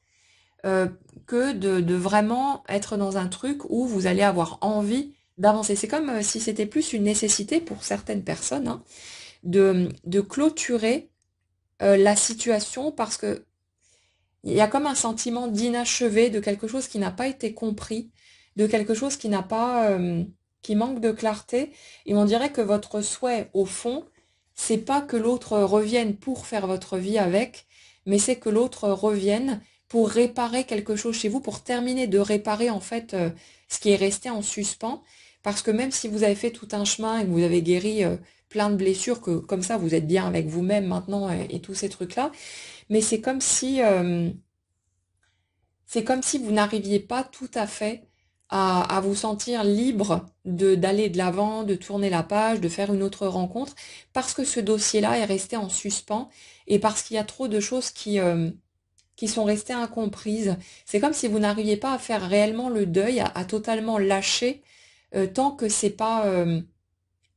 euh, que de vraiment être dans un truc où vous allez avoir envie d'avancer. C'est comme si c'était plus une nécessité pour certaines personnes, hein, de clôturer la situation parce que il y a comme un sentiment d'inachevé, de quelque chose qui n'a pas été compris, de quelque chose qui n'a pas, qui manque de clarté. Et on dirait que votre souhait, au fond, c'est pas que l'autre revienne pour faire votre vie avec, mais c'est que l'autre revienne pour réparer quelque chose chez vous, pour terminer de réparer en fait ce qui est resté en suspens. Parce que même si vous avez fait tout un chemin et que vous avez guéri plein de blessures, que comme ça vous êtes bien avec vous-même maintenant et tous ces trucs-là, mais c'est comme si vous n'arriviez pas tout à fait à vous sentir libre d'aller de l'avant, de tourner la page, de faire une autre rencontre, parce que ce dossier-là est resté en suspens et parce qu'il y a trop de choses qui sont restées incomprises. C'est comme si vous n'arriviez pas à faire réellement le deuil, à totalement lâcher, tant que c'est pas,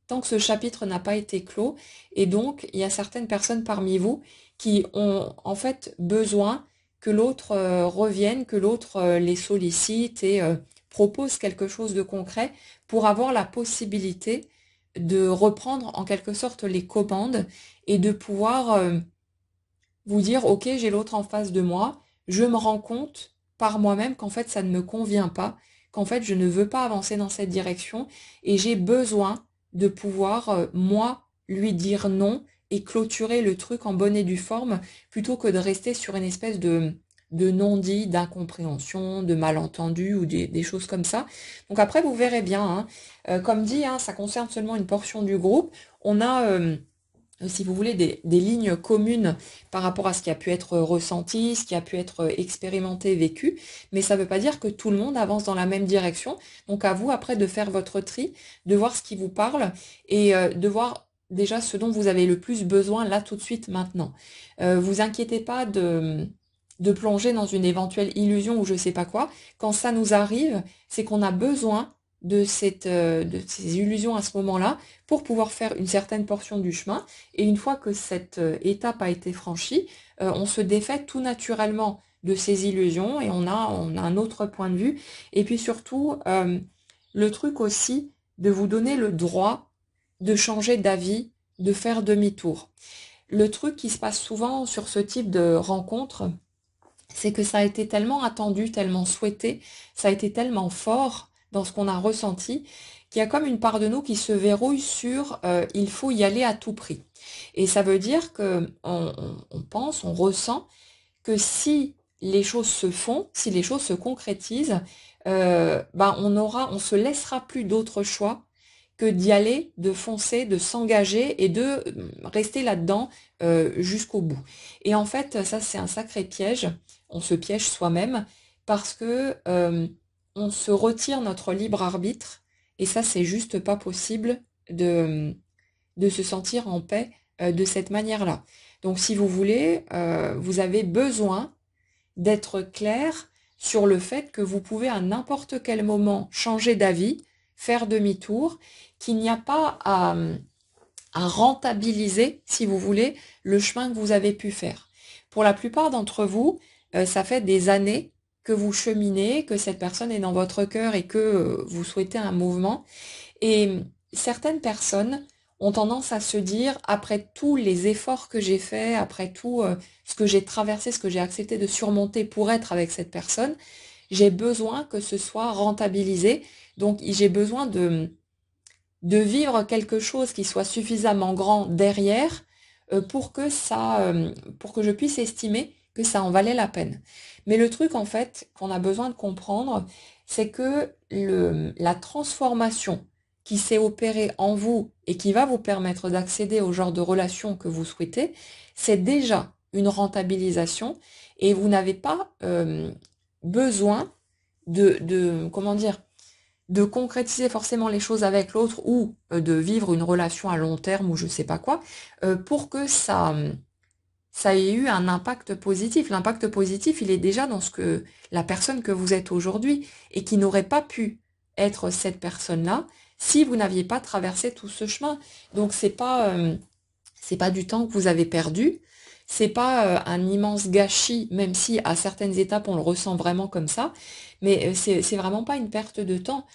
tant que ce chapitre n'a pas été clos. Et donc, il y a certaines personnes parmi vous qui ont en fait besoin que l'autre revienne, que l'autre les sollicite et propose quelque chose de concret pour avoir la possibilité de reprendre en quelque sorte les commandes et de pouvoir vous dire, OK, j'ai l'autre en face de moi, je me rends compte par moi-même qu'en fait ça ne me convient pas, qu'en fait je ne veux pas avancer dans cette direction et j'ai besoin de pouvoir, moi, lui dire non et clôturer le truc en bonne et due forme plutôt que de rester sur une espèce de non-dit, d'incompréhension, de malentendu ou des choses comme ça. Donc après, vous verrez bien, hein. Comme dit, hein, ça concerne seulement une portion du groupe. On a si vous voulez, des lignes communes par rapport à ce qui a pu être ressenti, ce qui a pu être expérimenté, vécu, mais ça ne veut pas dire que tout le monde avance dans la même direction. Donc à vous après de faire votre tri, de voir ce qui vous parle et de voir déjà ce dont vous avez le plus besoin là tout de suite maintenant. Vous inquiétez pas de plonger dans une éventuelle illusion ou je sais pas quoi. Quand ça nous arrive, c'est qu'on a besoin de ces illusions à ce moment-là pour pouvoir faire une certaine portion du chemin. Et une fois que cette étape a été franchie, on se défait tout naturellement de ces illusions et on a un autre point de vue. Et puis surtout, le truc aussi de vous donner le droit de changer d'avis, de faire demi-tour. Le truc qui se passe souvent sur ce type de rencontre, c'est que ça a été tellement attendu, tellement souhaité, ça a été tellement fort dans ce qu'on a ressenti, qu'il y a comme une part de nous qui se verrouille sur il faut y aller à tout prix. Et ça veut dire que on pense, on ressent que si les choses se font, si les choses se concrétisent, on se laissera plus d'autre choix que d'y aller, de foncer, de s'engager et de rester là-dedans jusqu'au bout. Et en fait, ça c'est un sacré piège. On se piège soi-même parce que on se retire notre libre arbitre et ça c'est juste pas possible de se sentir en paix de cette manière-là. Donc si vous voulez, vous avez besoin d'être clair sur le fait que vous pouvez à n'importe quel moment changer d'avis, faire demi-tour, qu'il n'y a pas à rentabiliser, si vous voulez, le chemin que vous avez pu faire. Pour la plupart d'entre vous, ça fait des années que vous cheminez, que cette personne est dans votre cœur et que vous souhaitez un mouvement. Et certaines personnes ont tendance à se dire, après tous les efforts que j'ai faits, après tout ce que j'ai traversé, ce que j'ai accepté de surmonter pour être avec cette personne, j'ai besoin que ce soit rentabilisé. Donc j'ai besoin de vivre quelque chose qui soit suffisamment grand derrière pour que pour que je puisse estimer que ça en valait la peine. Mais le truc en fait qu'on a besoin de comprendre, c'est que la transformation qui s'est opérée en vous et qui va vous permettre d'accéder au genre de relation que vous souhaitez, c'est déjà une rentabilisation et vous n'avez pas besoin comment dire, de concrétiser forcément les choses avec l'autre ou de vivre une relation à long terme ou je sais pas quoi, pour que ça ait eu un impact positif. L'impact positif, il est déjà dans la personne que vous êtes aujourd'hui et qui n'aurait pas pu être cette personne-là si vous n'aviez pas traversé tout ce chemin. Donc c'est pas du temps que vous avez perdu, c'est pas un immense gâchis, même si à certaines étapes on le ressent vraiment comme ça, mais c'est vraiment pas une perte de temps.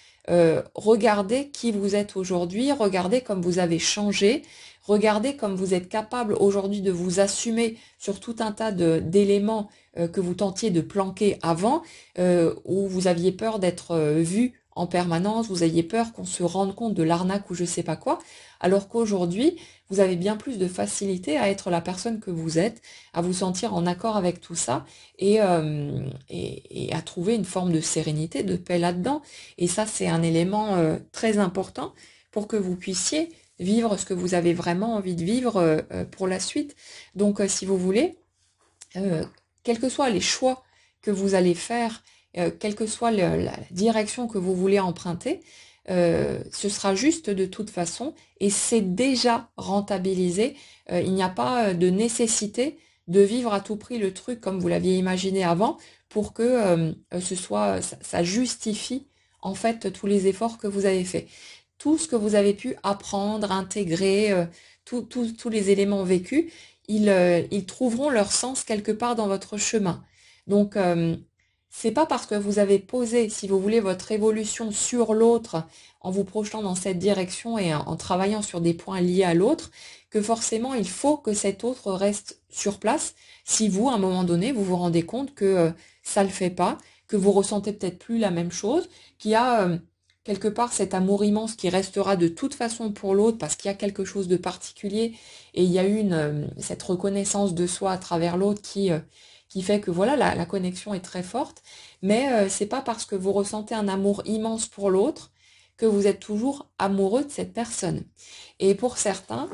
Regardez qui vous êtes aujourd'hui, regardez comme vous avez changé, regardez comme vous êtes capable aujourd'hui de vous assumer sur tout un tas d'éléments que vous tentiez de planquer avant, où vous aviez peur d'être vu en permanence, vous aviez peur qu'on se rende compte de l'arnaque ou je sais pas quoi, alors qu'aujourd'hui, vous avez bien plus de facilité à être la personne que vous êtes, à vous sentir en accord avec tout ça et à trouver une forme de sérénité, de paix là-dedans. Et ça, c'est un élément très important pour que vous puissiez vivre ce que vous avez vraiment envie de vivre pour la suite. Donc, si vous voulez, euh, quels que soient les choix que vous allez faire, quelle que soit la direction que vous voulez emprunter, ce sera juste de toute façon et c'est déjà rentabilisé. Il n'y a pas de nécessité de vivre à tout prix le truc comme vous l'aviez imaginé avant pour que ça justifie en fait tous les efforts que vous avez faits. Tout ce que vous avez pu apprendre, intégrer, tous les éléments vécus, ils trouveront leur sens quelque part dans votre chemin. Donc, c'est pas parce que vous avez posé, si vous voulez, votre évolution sur l'autre en vous projetant dans cette direction et en travaillant sur des points liés à l'autre, que forcément il faut que cet autre reste sur place. Si vous, à un moment donné, vous vous rendez compte que ça le fait pas, que vous ressentez peut-être plus la même chose, qu'il y a quelque part cet amour immense qui restera de toute façon pour l'autre parce qu'il y a quelque chose de particulier et il y a cette reconnaissance de soi à travers l'autre qui fait que voilà, la connexion est très forte, mais c'est pas parce que vous ressentez un amour immense pour l'autre que vous êtes toujours amoureux de cette personne. Et pour certains,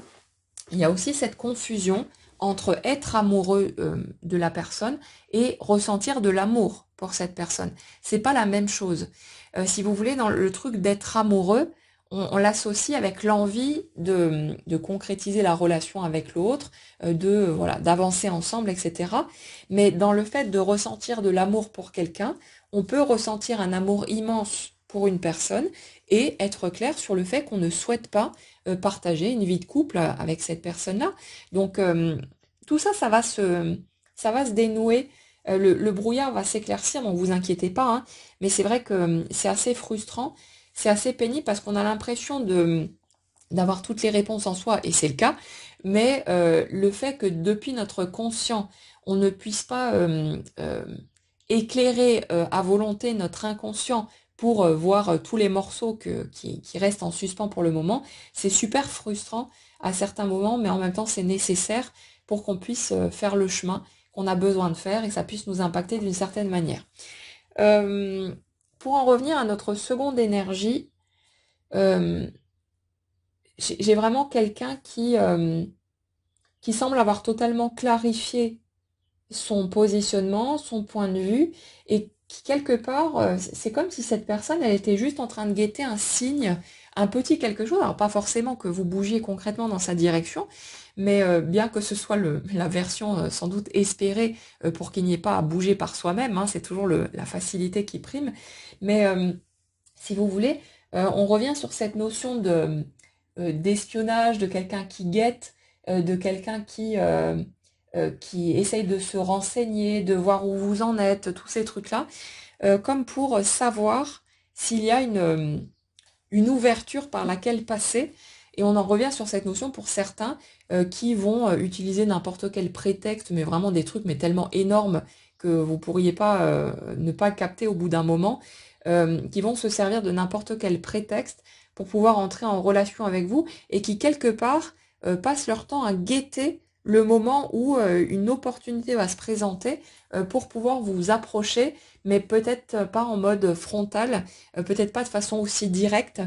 il y a aussi cette confusion entre être amoureux de la personne et ressentir de l'amour pour cette personne. C'est pas la même chose. Si vous voulez, dans le truc d'être amoureux, on l'associe avec l'envie de concrétiser la relation avec l'autre, voilà, d'avancer ensemble, etc. Mais dans le fait de ressentir de l'amour pour quelqu'un, on peut ressentir un amour immense pour une personne et être clair sur le fait qu'on ne souhaite pas partager une vie de couple avec cette personne-là. Donc tout ça, ça va se dénouer. Le brouillard va s'éclaircir, donc vous inquiétez pas, hein. Mais c'est vrai que c'est assez frustrant, c'est assez pénible parce qu'on a l'impression d'avoir toutes les réponses en soi, et c'est le cas, mais le fait que depuis notre conscient, on ne puisse pas éclairer à volonté notre inconscient pour voir tous les morceaux qui restent en suspens pour le moment. C'est super frustrant à certains moments, mais en même temps c'est nécessaire pour qu'on puisse faire le chemin qu'on a besoin de faire et que ça puisse nous impacter d'une certaine manière. Euh, pour en revenir à notre seconde énergie, euh, j'ai vraiment quelqu'un qui semble avoir totalement clarifié son positionnement, son point de vue, et qui quelque part, c'est comme si cette personne, elle était juste en train de guetter un signe, un petit quelque chose, alors pas forcément que vous bougiez concrètement dans sa direction, mais bien que ce soit la version sans doute espérée pour qu'il n'y ait pas à bouger par soi-même, hein, c'est toujours la facilité qui prime, mais si vous voulez, on revient sur cette notion d'espionnage, de quelqu'un qui guette, de quelqu'un qui essaye de se renseigner, de voir où vous en êtes, tous ces trucs-là, comme pour savoir s'il y a une ouverture par laquelle passer. Et on en revient sur cette notion pour certains qui vont utiliser n'importe quel prétexte, mais vraiment des trucs mais tellement énormes que vous pourriez pas ne pas capter au bout d'un moment, qui vont se servir de n'importe quel prétexte pour pouvoir entrer en relation avec vous et qui quelque part passent leur temps à guetter le moment où une opportunité va se présenter pour pouvoir vous approcher, mais peut-être pas en mode frontal, peut-être pas de façon aussi directe,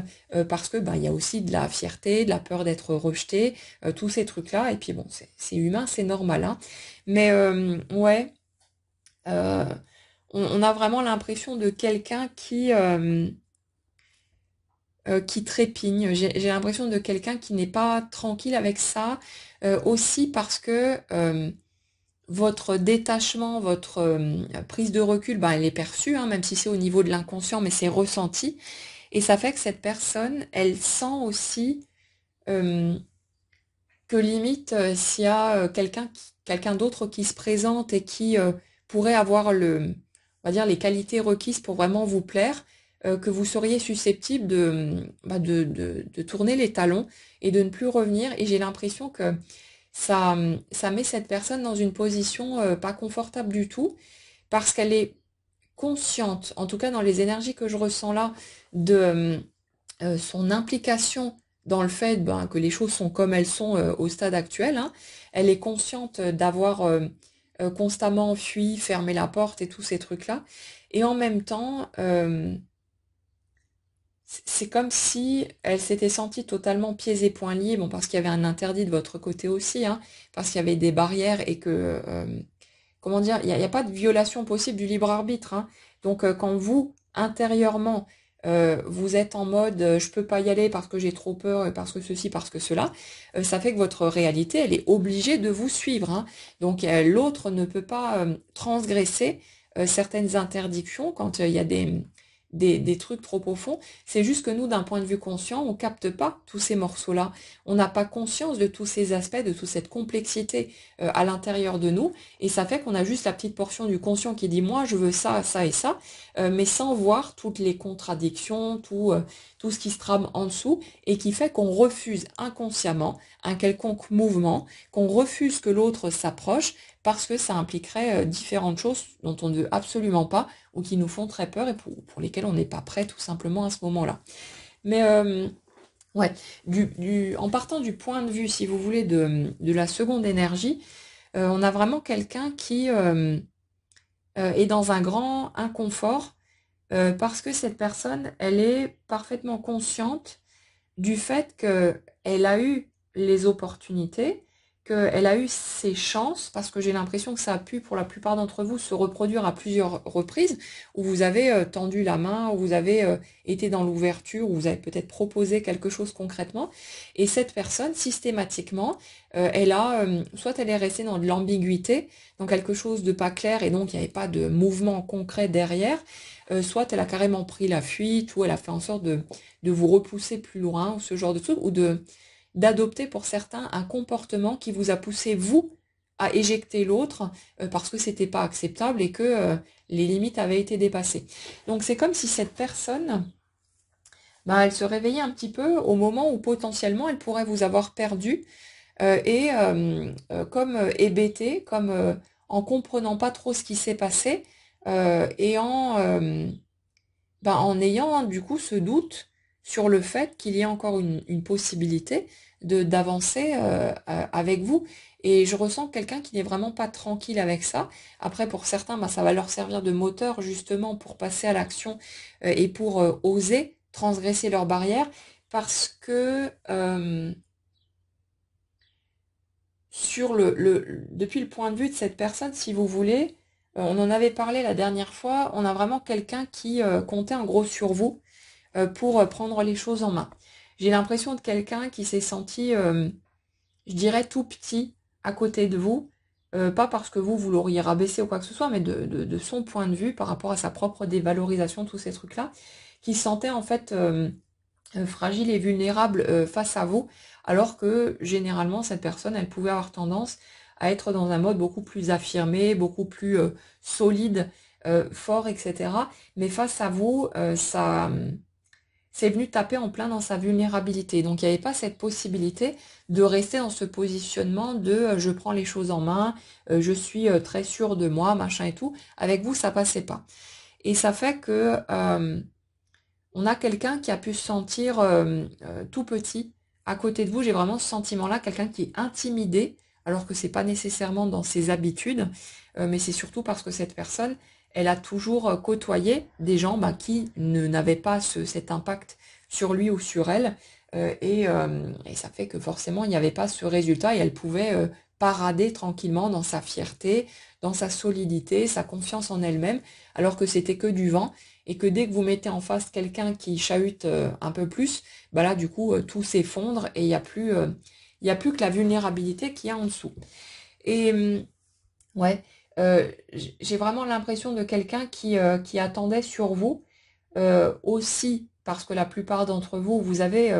parce que il y a aussi de la fierté, de la peur d'être rejeté, tous ces trucs-là. Et puis bon, c'est humain, c'est normal, hein. Mais ouais, euh, on a vraiment l'impression de quelqu'un qui trépigne. J'ai l'impression de quelqu'un qui n'est pas tranquille avec ça, aussi parce que votre détachement, votre prise de recul, elle est perçue, hein, même si c'est au niveau de l'inconscient, mais c'est ressenti. Et ça fait que cette personne, elle sent aussi euh, que limite, s'il y a quelqu'un d'autre qui se présente et qui pourrait avoir on va dire, les qualités requises pour vraiment vous plaire, que vous seriez susceptible de tourner les talons et de ne plus revenir. Et j'ai l'impression que ça met cette personne dans une position pas confortable du tout, parce qu'elle est consciente, en tout cas dans les énergies que je ressens là, de son implication dans le fait que les choses sont comme elles sont au stade actuel, hein. Elle est consciente d'avoir constamment fui, fermé la porte et tous ces trucs-là. Et en même temps, c'est comme si elle s'était sentie totalement pieds et poings liés, bon, parce qu'il y avait un interdit de votre côté aussi, hein, parce qu'il y avait des barrières et que, comment dire, il y a pas de violation possible du libre arbitre, hein. Donc, quand vous, intérieurement, vous êtes en mode je peux pas y aller parce que j'ai trop peur, et parce que ceci, parce que cela, ça fait que votre réalité, elle est obligée de vous suivre, hein. Donc, l'autre ne peut pas transgresser certaines interdictions quand il y a des trucs trop profonds. C'est juste que nous, d'un point de vue conscient, on capte pas tous ces morceaux-là. On n'a pas conscience de tous ces aspects, de toute cette complexité à l'intérieur de nous. Et ça fait qu'on a juste la petite portion du conscient qui dit moi je veux ça, ça et ça, mais sans voir toutes les contradictions, tout ce qui se trame en dessous, et qui fait qu'on refuse inconsciemment un quelconque mouvement, qu'on refuse que l'autre s'approche, parce que ça impliquerait différentes choses dont on ne veut absolument pas, ou qui nous font très peur et pour lesquelles on n'est pas prêt tout simplement à ce moment-là. Mais ouais, en partant du point de vue, si vous voulez, de la seconde énergie, on a vraiment quelqu'un qui est dans un grand inconfort parce que cette personne, elle est parfaitement consciente du fait qu'elle a eu les opportunités, qu'elle a eu ses chances, parce que j'ai l'impression que ça a pu, pour la plupart d'entre vous, se reproduire à plusieurs reprises, où vous avez tendu la main, où vous avez été dans l'ouverture, où vous avez peut-être proposé quelque chose concrètement, et cette personne, systématiquement, soit elle est restée dans de l'ambiguïté, dans quelque chose de pas clair, et donc il n'y avait pas de mouvement concret derrière, soit elle a carrément pris la fuite, ou elle a fait en sorte de vous repousser plus loin, ou ce genre de truc, ou d'adopter pour certains un comportement qui vous a poussé, vous, à éjecter l'autre parce que c'était pas acceptable et que les limites avaient été dépassées. Donc c'est comme si cette personne, elle se réveillait un petit peu au moment où potentiellement elle pourrait vous avoir perdu comme hébétée, comme en comprenant pas trop ce qui s'est passé et ben, en ayant du coup ce doute sur le fait qu'il y ait encore une possibilité d'avancer avec vous. Et je ressens quelqu'un qui n'est vraiment pas tranquille avec ça. Après, pour certains, ben, ça va leur servir de moteur justement pour passer à l'action et pour oser transgresser leurs barrières parce que depuis le point de vue de cette personne, si vous voulez, on en avait parlé la dernière fois, on a vraiment quelqu'un qui comptait en gros sur vous pour prendre les choses en main. J'ai l'impression de quelqu'un qui s'est senti, je dirais, tout petit à côté de vous, pas parce que vous l'auriez rabaissé ou quoi que ce soit, mais de son point de vue par rapport à sa propre dévalorisation, tous ces trucs-là, qui se sentait en fait fragile et vulnérable face à vous, alors que généralement cette personne, elle pouvait avoir tendance à être dans un mode beaucoup plus affirmé, beaucoup plus solide, fort, etc. Mais face à vous, ça c'est venu taper en plein dans sa vulnérabilité. Donc il n'y avait pas cette possibilité de rester dans ce positionnement de je prends les choses en main, je suis très sûre de moi, machin et tout. Avec vous, ça passait pas. Et ça fait que on a quelqu'un qui a pu se sentir tout petit à côté de vous. J'ai vraiment ce sentiment-là, quelqu'un qui est intimidé, alors que c'est pas nécessairement dans ses habitudes, mais c'est surtout parce que cette personne, elle a toujours côtoyé des gens bah, qui n'avaient pas cet impact sur lui ou sur elle, et ça fait que forcément il n'y avait pas ce résultat et elle pouvait parader tranquillement dans sa fierté, dans sa solidité, sa confiance en elle-même, alors que c'était que du vent et que dès que vous mettez en face quelqu'un qui chahute un peu plus, bah là du coup tout s'effondre et il y a plus que la vulnérabilité qu'il y a en dessous. Et ouais, j'ai vraiment l'impression de quelqu'un qui attendait sur vous aussi parce que la plupart d'entre vous, vous avez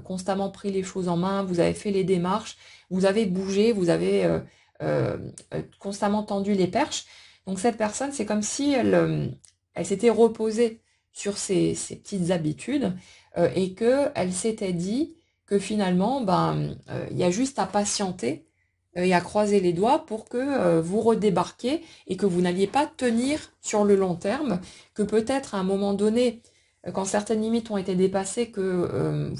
constamment pris les choses en main, vous avez fait les démarches, vous avez bougé, vous avez constamment tendu les perches. Donc cette personne, c'est comme si elle s'était reposée sur ses petites habitudes et qu'elle s'était dit que finalement, ben, il y a juste à patienter et à croiser les doigts pour que vous redébarquiez et que vous n'alliez pas tenir sur le long terme, que peut-être à un moment donné, quand certaines limites ont été dépassées, que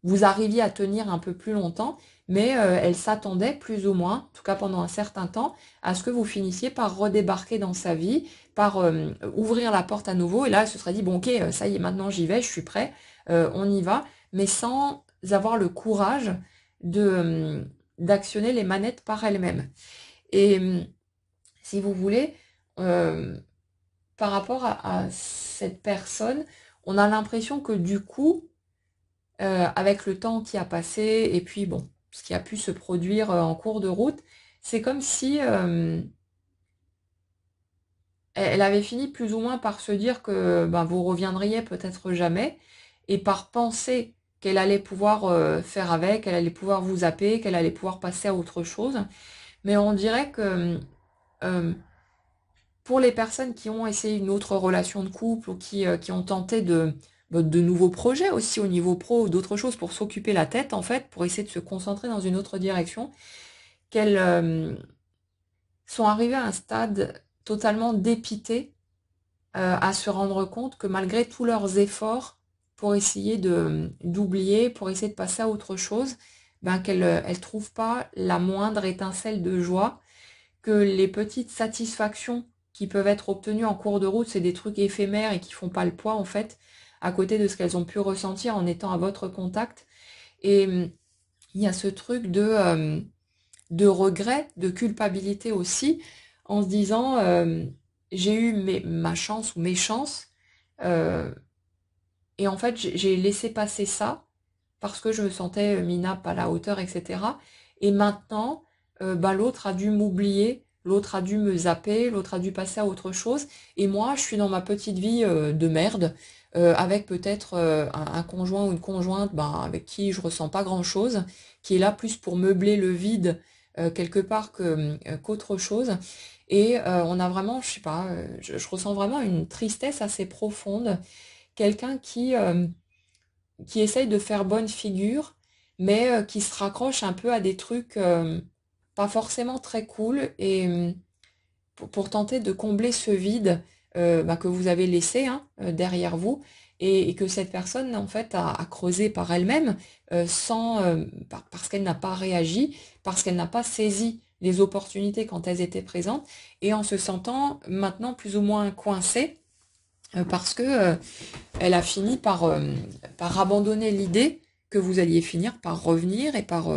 vous arriviez à tenir un peu plus longtemps, mais elle s'attendait plus ou moins, en tout cas pendant un certain temps, à ce que vous finissiez par redébarquer dans sa vie, par ouvrir la porte à nouveau, et là elle se serait dit, bon ok, ça y est, maintenant j'y vais, je suis prêt, on y va, mais sans avoir le courage d'actionner les manettes par elle-même. Et si vous voulez, euh, par rapport à cette personne, on a l'impression que du coup, avec le temps qui a passé et puis bon, ce qui a pu se produire en cours de route, c'est comme si elle avait fini plus ou moins par se dire que ben, vous reviendriez peut-être jamais et par penser qu'elle allait pouvoir faire avec, qu'elle allait pouvoir vous zapper, qu'elle allait pouvoir passer à autre chose. Mais on dirait que euh, pour les personnes qui ont essayé une autre relation de couple ou qui ont tenté de nouveaux projets aussi au niveau pro ou d'autres choses pour s'occuper la tête en fait, pour essayer de se concentrer dans une autre direction, qu'elles sont arrivées à un stade totalement dépité à se rendre compte que malgré tous leurs efforts pour essayer d'oublier, pour essayer de passer à autre chose, ben qu'elles elles trouvent pas la moindre étincelle de joie, que les petites satisfactions qui peuvent être obtenues en cours de route, c'est des trucs éphémères et qui font pas le poids en fait, à côté de ce qu'elles ont pu ressentir en étant à votre contact. Et il y a ce truc de regret, de culpabilité aussi, en se disant j'ai eu ma chance ou mes chances, euh, et en fait j'ai laissé passer ça parce que je me sentais minable, pas à la hauteur, etc. Et maintenant, bah, l'autre a dû m'oublier, l'autre a dû me zapper, l'autre a dû passer à autre chose. Et moi, je suis dans ma petite vie de merde, avec peut-être un conjoint ou une conjointe bah, avec qui je ressens pas grand-chose, qui est là plus pour meubler le vide quelque part qu'autre chose. Et on a vraiment, je sais pas, je ressens vraiment une tristesse assez profonde. Quelqu'un qui essaye de faire bonne figure, mais qui se raccroche un peu à des trucs pas forcément très cool et pour tenter de combler ce vide que vous avez laissé hein, derrière vous, et que cette personne en fait a creusé par elle-même sans parce qu'elle n'a pas réagi, parce qu'elle n'a pas saisi les opportunités quand elles étaient présentes, et en se sentant maintenant plus ou moins coincée parce que elle a fini par abandonner l'idée que vous alliez finir par revenir et par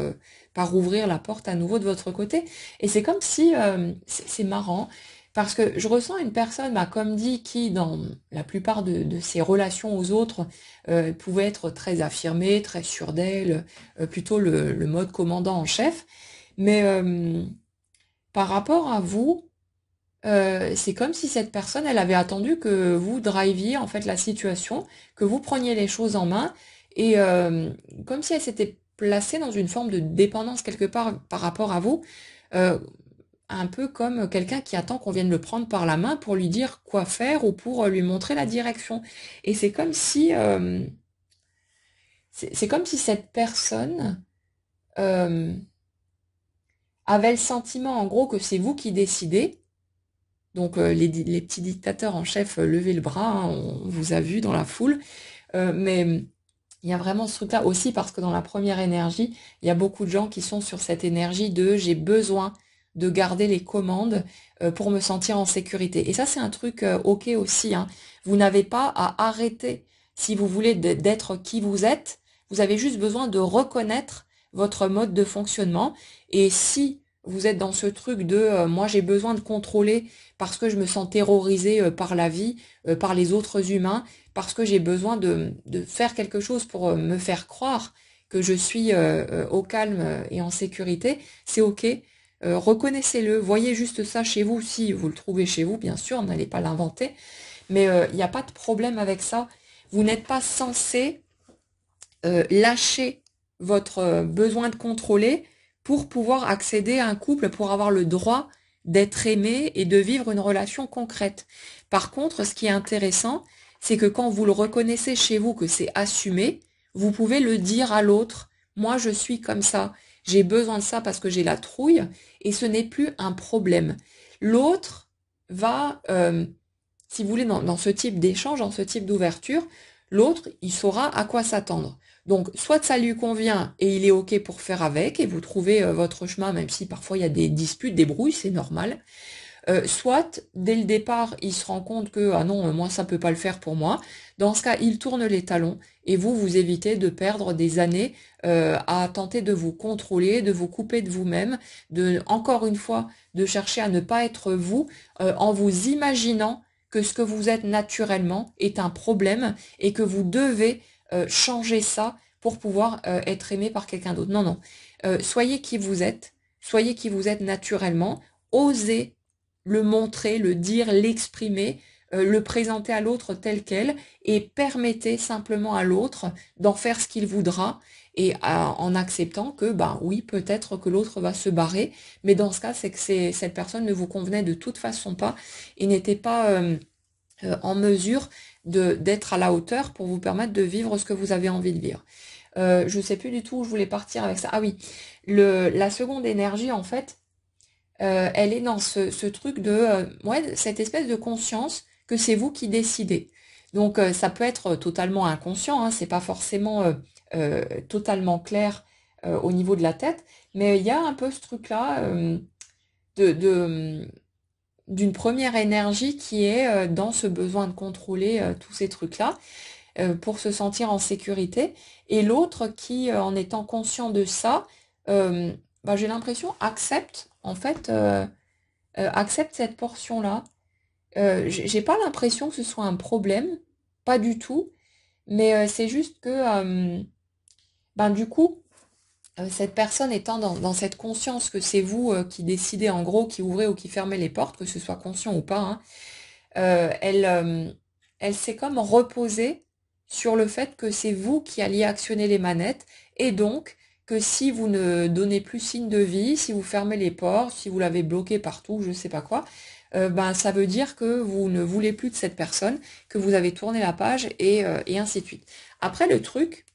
ouvrir la porte à nouveau de votre côté. Et c'est comme si, c'est marrant, parce que je ressens une personne, comme dit, qui dans la plupart de ses relations aux autres pouvait être très affirmée, très sûre d'elle, plutôt le mode commandant en chef. Mais par rapport à vous, c'est comme si cette personne, elle avait attendu que vous driviez en fait la situation, que vous preniez les choses en main, et comme si elle s'était placée dans une forme de dépendance quelque part par rapport à vous, euh, un peu comme quelqu'un qui attend qu'on vienne le prendre par la main pour lui dire quoi faire ou pour lui montrer la direction. Et c'est comme si cette personne euh, avait le sentiment en gros que c'est vous qui décidez. Donc les petits dictateurs en chef, levez le bras, hein, on vous a vu dans la foule. Mais il y a vraiment ce truc-là aussi parce que dans la première énergie, il y a beaucoup de gens qui sont sur cette énergie de j'ai besoin de garder les commandes pour me sentir en sécurité. Et ça, c'est un truc ok aussi, hein. Vous n'avez pas à arrêter, si vous voulez, d'être qui vous êtes. Vous avez juste besoin de reconnaître votre mode de fonctionnement. Et si vous êtes dans ce truc de moi j'ai besoin de contrôler parce que je me sens terrorisée par la vie, par les autres humains, parce que j'ai besoin de faire quelque chose pour me faire croire que je suis au calme et en sécurité, c'est ok. Reconnaissez-le, voyez juste ça chez vous, si vous le trouvez chez vous, bien sûr, n'allez pas l'inventer, mais il n'y a pas de problème avec ça. Vous n'êtes pas censé lâcher votre besoin de contrôler pour pouvoir accéder à un couple, pour avoir le droit d'être aimé et de vivre une relation concrète. Par contre, ce qui est intéressant, c'est que quand vous le reconnaissez chez vous, que c'est assumé, vous pouvez le dire à l'autre. Moi, je suis comme ça. J'ai besoin de ça parce que j'ai la trouille et ce n'est plus un problème. L'autre va, si vous voulez, dans ce type d'échange, dans ce type d'ouverture, l'autre, il saura à quoi s'attendre. Donc, soit ça lui convient et il est OK pour faire avec, et vous trouvez votre chemin, même si parfois il y a des disputes, des brouilles, c'est normal. Soit, dès le départ, il se rend compte que, ah non, moi, ça peut pas le faire pour moi. Dans ce cas, il tourne les talons, et vous évitez de perdre des années à tenter de vous contrôler, de vous couper de vous-même, encore une fois, de chercher à ne pas être vous, en vous imaginant que ce que vous êtes naturellement est un problème, et que vous devez changer ça pour pouvoir être aimé par quelqu'un d'autre. Non, non. Soyez qui vous êtes naturellement, osez le montrer, le dire, l'exprimer, le présenter à l'autre tel quel, et permettez simplement à l'autre d'en faire ce qu'il voudra, et en acceptant que, oui, peut-être que l'autre va se barrer, mais dans ce cas, c'est que cette personne ne vous convenait de toute façon pas, et n'était pas en mesure d'être à la hauteur pour vous permettre de vivre ce que vous avez envie de vivre. Je ne sais plus du tout où je voulais partir avec ça. Ah oui, la seconde énergie, en fait, elle est dans ce truc de ouais, cette espèce de conscience que c'est vous qui décidez. Donc ça peut être totalement inconscient, hein, c'est pas forcément totalement clair au niveau de la tête, mais il y a un peu ce truc-là d'une première énergie qui est dans ce besoin de contrôler tous ces trucs-là pour se sentir en sécurité, et l'autre qui, en étant conscient de ça, j'ai l'impression accepte en fait accepte cette portion-là. J'ai pas l'impression que ce soit un problème, pas du tout, mais c'est juste que du coup, cette personne étant dans cette conscience que c'est vous qui décidez en gros, qui ouvrez ou qui fermez les portes, que ce soit conscient ou pas, hein, elle s'est comme reposée sur le fait que c'est vous qui alliez actionner les manettes, et donc que si vous ne donnez plus signe de vie, si vous fermez les portes, si vous l'avez bloqué partout, je sais pas quoi, ça veut dire que vous ne voulez plus de cette personne, que vous avez tourné la page, et ainsi de suite. Après, le truc,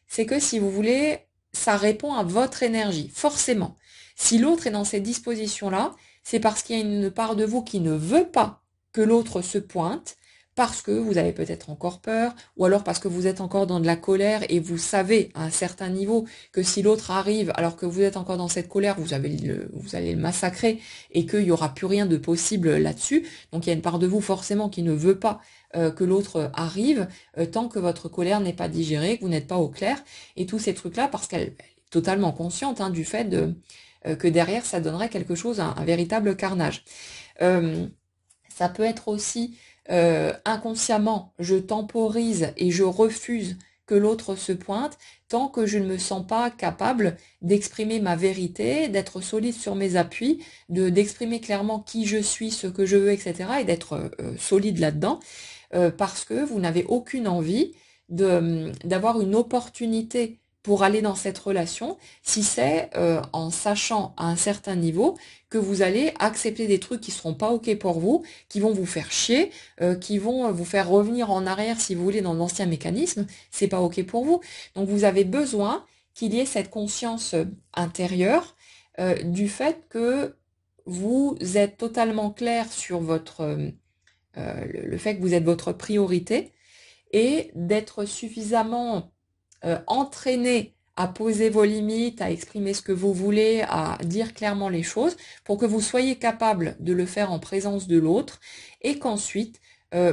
c'est que si vous voulez, ça répond à votre énergie, forcément. Si l'autre est dans ces dispositions-là, c'est parce qu'il y a une part de vous qui ne veut pas que l'autre se pointe, parce que vous avez peut-être encore peur, ou alors parce que vous êtes encore dans de la colère et vous savez à un certain niveau que si l'autre arrive alors que vous êtes encore dans cette colère, vous allez le massacrer et qu'il n'y aura plus rien de possible là-dessus. Donc il y a une part de vous forcément qui ne veut pas que l'autre arrive tant que votre colère n'est pas digérée, que vous n'êtes pas au clair, et tous ces trucs-là, parce qu'elle est totalement consciente hein, du fait que derrière ça donnerait quelque chose, un véritable carnage. Ça peut être aussi inconsciemment, je temporise et je refuse que l'autre se pointe tant que je ne me sens pas capable d'exprimer ma vérité, d'être solide sur mes appuis, d'exprimer clairement qui je suis, ce que je veux, etc. et d'être solide là-dedans, parce que vous n'avez aucune envie d'avoir une opportunité pour aller dans cette relation, si c'est en sachant à un certain niveau que vous allez accepter des trucs qui seront pas ok pour vous, qui vont vous faire chier, qui vont vous faire revenir en arrière si vous voulez dans l'ancien mécanisme, c'est pas ok pour vous. Donc vous avez besoin qu'il y ait cette conscience intérieure du fait que vous êtes totalement clair sur le fait que vous êtes votre priorité et d'être suffisamment entraîné à poser vos limites, à exprimer ce que vous voulez, à dire clairement les choses, pour que vous soyez capable de le faire en présence de l'autre, et qu'ensuite,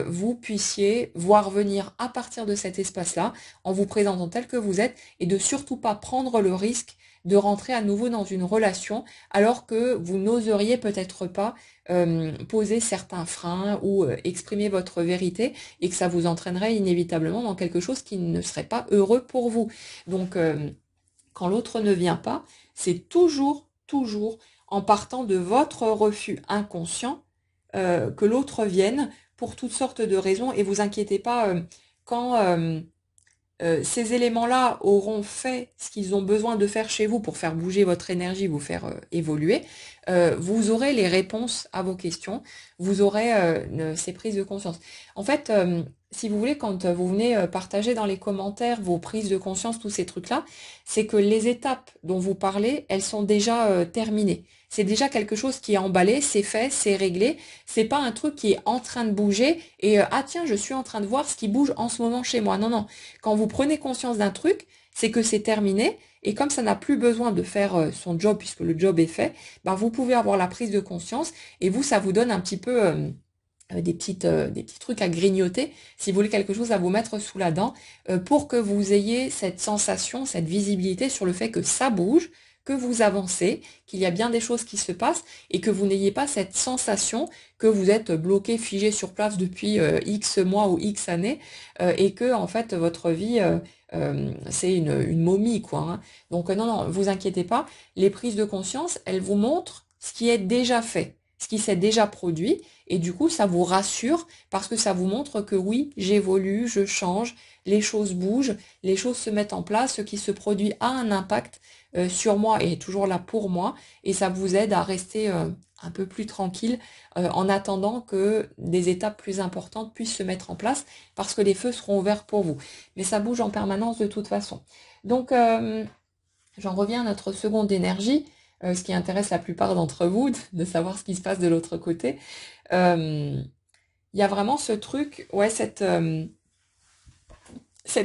vous puissiez voir venir à partir de cet espace-là, en vous présentant tel que vous êtes, et de surtout pas prendre le risque de rentrer à nouveau dans une relation, alors que vous n'oseriez peut-être pas poser certains freins ou exprimer votre vérité, et que ça vous entraînerait inévitablement dans quelque chose qui ne serait pas heureux pour vous. Donc, quand l'autre ne vient pas, c'est toujours en partant de votre refus inconscient que l'autre vienne pour toutes sortes de raisons. Et vous inquiétez pas, quand ces éléments-là auront fait ce qu'ils ont besoin de faire chez vous pour faire bouger votre énergie, vous faire évoluer, vous aurez les réponses à vos questions, vous aurez ces prises de conscience. En fait, si vous voulez, quand vous venez partager dans les commentaires vos prises de conscience, tous ces trucs-là, c'est que les étapes dont vous parlez, elles sont déjà terminées. C'est déjà quelque chose qui est emballé, c'est fait, c'est réglé. C'est pas un truc qui est en train de bouger et ah tiens, je suis en train de voir ce qui bouge en ce moment chez moi. Non, non. Quand vous prenez conscience d'un truc, c'est que c'est terminé. Et comme ça n'a plus besoin de faire son job puisque le job est fait, ben vous pouvez avoir la prise de conscience et vous, ça vous donne un petit peu des petits trucs à grignoter, si vous voulez quelque chose à vous mettre sous la dent, pour que vous ayez cette sensation, cette visibilité sur le fait que ça bouge, que vous avancez, qu'il y a bien des choses qui se passent et que vous n'ayez pas cette sensation que vous êtes bloqué, figé sur place depuis X mois ou X années et que en fait votre vie c'est une momie quoi. Hein. Donc non, non, vous inquiétez pas, les prises de conscience, elles vous montrent ce qui est déjà fait, ce qui s'est déjà produit et du coup ça vous rassure parce que ça vous montre que oui, j'évolue, je change, les choses bougent, les choses se mettent en place, ce qui se produit a un impact sur moi et est toujours là pour moi et ça vous aide à rester un peu plus tranquille en attendant que des étapes plus importantes puissent se mettre en place parce que les feux seront ouverts pour vous. Mais ça bouge en permanence de toute façon. Donc j'en reviens à notre seconde énergie, ce qui intéresse la plupart d'entre vous, de savoir ce qui se passe de l'autre côté. Il y a vraiment ce truc, ouais, cette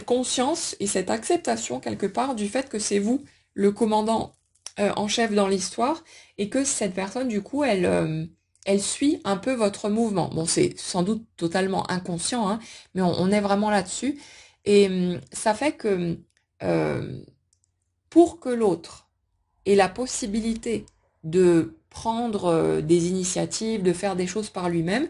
conscience et cette acceptation quelque part du fait que c'est vous le commandant en chef dans l'histoire et que cette personne du coup elle suit un peu votre mouvement. Bon, c'est sans doute totalement inconscient, hein, mais on est vraiment là-dessus et ça fait que pour que l'autre ait la possibilité de prendre des initiatives, de faire des choses par lui-même,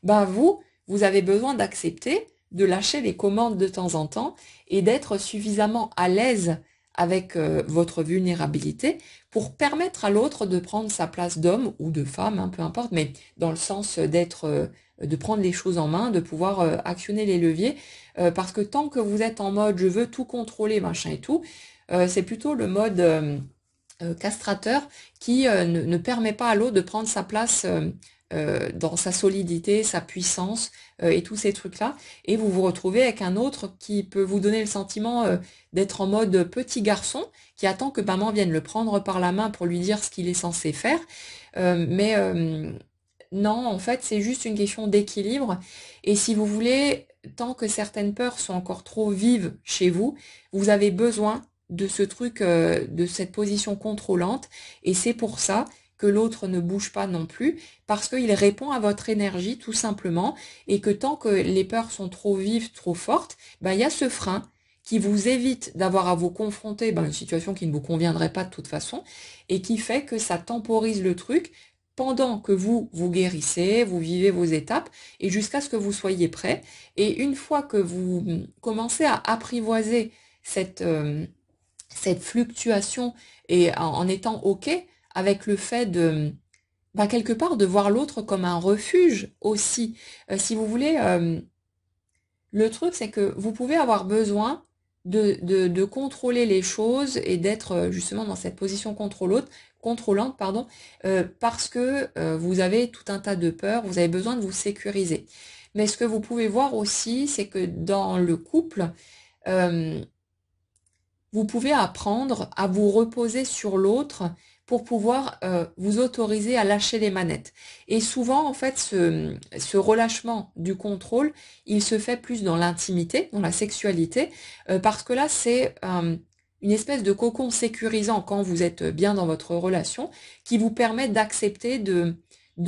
ben vous avez besoin d'accepter de lâcher les commandes de temps en temps et d'être suffisamment à l'aise avec votre vulnérabilité pour permettre à l'autre de prendre sa place d'homme ou de femme, hein, peu importe, mais dans le sens de prendre les choses en main, de pouvoir actionner les leviers, parce que tant que vous êtes en mode je veux tout contrôler, machin et tout, c'est plutôt le mode castrateur qui ne permet pas à l'autre de prendre sa place dans sa solidité, sa puissance et tous ces trucs-là. Et vous vous retrouvez avec un autre qui peut vous donner le sentiment d'être en mode petit garçon qui attend que maman vienne le prendre par la main pour lui dire ce qu'il est censé faire. Mais non, en fait, c'est juste une question d'équilibre. Et si vous voulez, tant que certaines peurs sont encore trop vives chez vous, vous avez besoin de ce truc, de cette position contrôlante. Et c'est pour ça que l'autre ne bouge pas non plus, parce qu'il répond à votre énergie, tout simplement. Et que tant que les peurs sont trop vives, trop fortes, ben, il y a ce frein qui vous évite d'avoir à vous confronter ben, une situation qui ne vous conviendrait pas de toute façon, et qui fait que ça temporise le truc pendant que vous guérissez, vous vivez vos étapes, et jusqu'à ce que vous soyez prêt. Et une fois que vous commencez à apprivoiser cette fluctuation et en étant OK avec le fait de, bah, quelque part, de voir l'autre comme un refuge aussi. Si vous voulez, le truc, c'est que vous pouvez avoir besoin de contrôler les choses et d'être justement dans cette position contrôlante, pardon, parce que vous avez tout un tas de peurs, vous avez besoin de vous sécuriser. Mais ce que vous pouvez voir aussi, c'est que dans le couple, euh, vous pouvez apprendre à vous reposer sur l'autre pour pouvoir vous autoriser à lâcher les manettes. Et souvent, en fait, ce relâchement du contrôle, il se fait plus dans l'intimité, dans la sexualité, parce que là, c'est une espèce de cocon sécurisant quand vous êtes bien dans votre relation, qui vous permet d'accepter de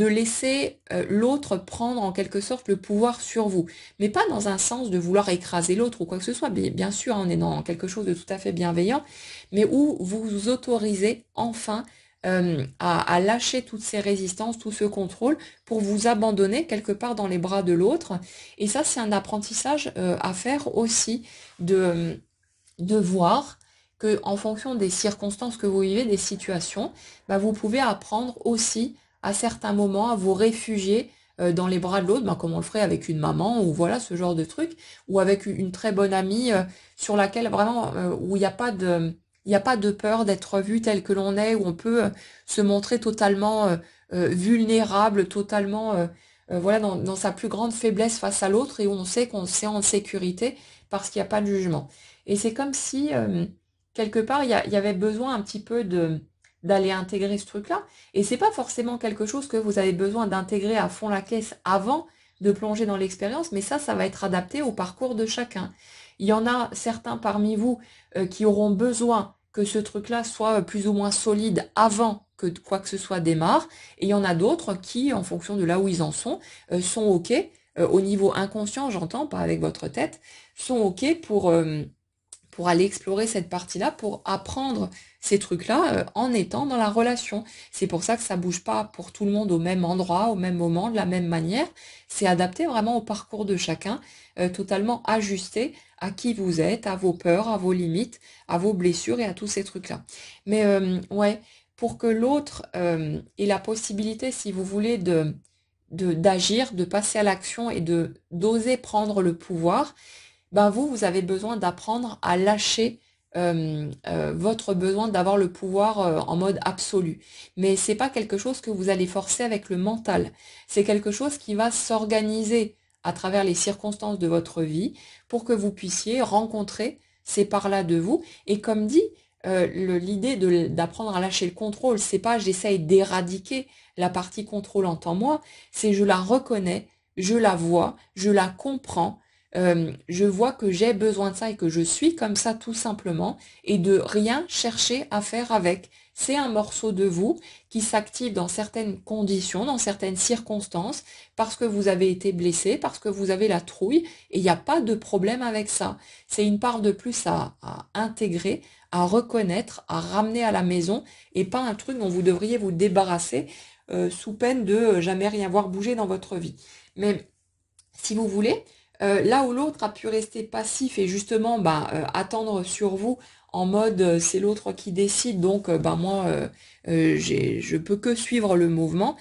laisser l'autre prendre en quelque sorte le pouvoir sur vous. Mais pas dans un sens de vouloir écraser l'autre ou quoi que ce soit. Bien sûr, on est dans quelque chose de tout à fait bienveillant, mais où vous vous autorisez enfin à lâcher toutes ces résistances, tout ce contrôle pour vous abandonner quelque part dans les bras de l'autre. Et ça, c'est un apprentissage à faire aussi de voir que en fonction des circonstances que vous vivez, des situations, bah, vous pouvez apprendre aussi à certains moments à vous réfugier dans les bras de l'autre, bah, comme on le ferait avec une maman ou voilà ce genre de truc, ou avec une très bonne amie sur laquelle vraiment où il n'y a pas de peur d'être vu tel que l'on est, où on peut se montrer totalement vulnérable, totalement voilà dans sa plus grande faiblesse face à l'autre et où on sait qu'on s'est en sécurité parce qu'il n'y a pas de jugement. Et c'est comme si, quelque part, il y avait besoin un petit peu d'aller intégrer ce truc-là. Et c'est pas forcément quelque chose que vous avez besoin d'intégrer à fond la caisse avant de plonger dans l'expérience, mais ça va être adapté au parcours de chacun. Il y en a certains parmi vous qui auront besoin que ce truc-là soit plus ou moins solide avant que quoi que ce soit démarre, et il y en a d'autres qui, en fonction de là où ils en sont OK, au niveau inconscient, j'entends, pas avec votre tête, sont OK pour aller explorer cette partie-là, pour apprendre ces trucs-là en étant dans la relation. C'est pour ça que ça bouge pas pour tout le monde au même endroit, au même moment, de la même manière. C'est adapté vraiment au parcours de chacun, totalement ajusté à qui vous êtes, à vos peurs, à vos limites, à vos blessures et à tous ces trucs-là. Mais ouais, pour que l'autre ait la possibilité, si vous voulez, d'agir, de passer à l'action et de d'oser prendre le pouvoir, ben vous avez besoin d'apprendre à lâcher votre besoin d'avoir le pouvoir en mode absolu. Mais c'est pas quelque chose que vous allez forcer avec le mental. C'est quelque chose qui va s'organiser à travers les circonstances de votre vie pour que vous puissiez rencontrer ces parts-là de vous. Et comme dit, l'idée d'apprendre à lâcher le contrôle, c'est pas j'essaye d'éradiquer la partie contrôlante en moi, c'est je la reconnais, je la vois, je la comprends, je vois que j'ai besoin de ça et que je suis comme ça tout simplement et de rien chercher à faire avec. C'est un morceau de vous qui s'active dans certaines conditions, dans certaines circonstances, parce que vous avez été blessé, parce que vous avez la trouille et il n'y a pas de problème avec ça. C'est une part de plus à intégrer, à reconnaître, à ramener à la maison et pas un truc dont vous devriez vous débarrasser sous peine de jamais rien voir bouger dans votre vie. Mais si vous voulez, là où l'autre a pu rester passif et justement attendre sur vous en mode c'est l'autre qui décide, donc moi je peux que suivre le mouvement.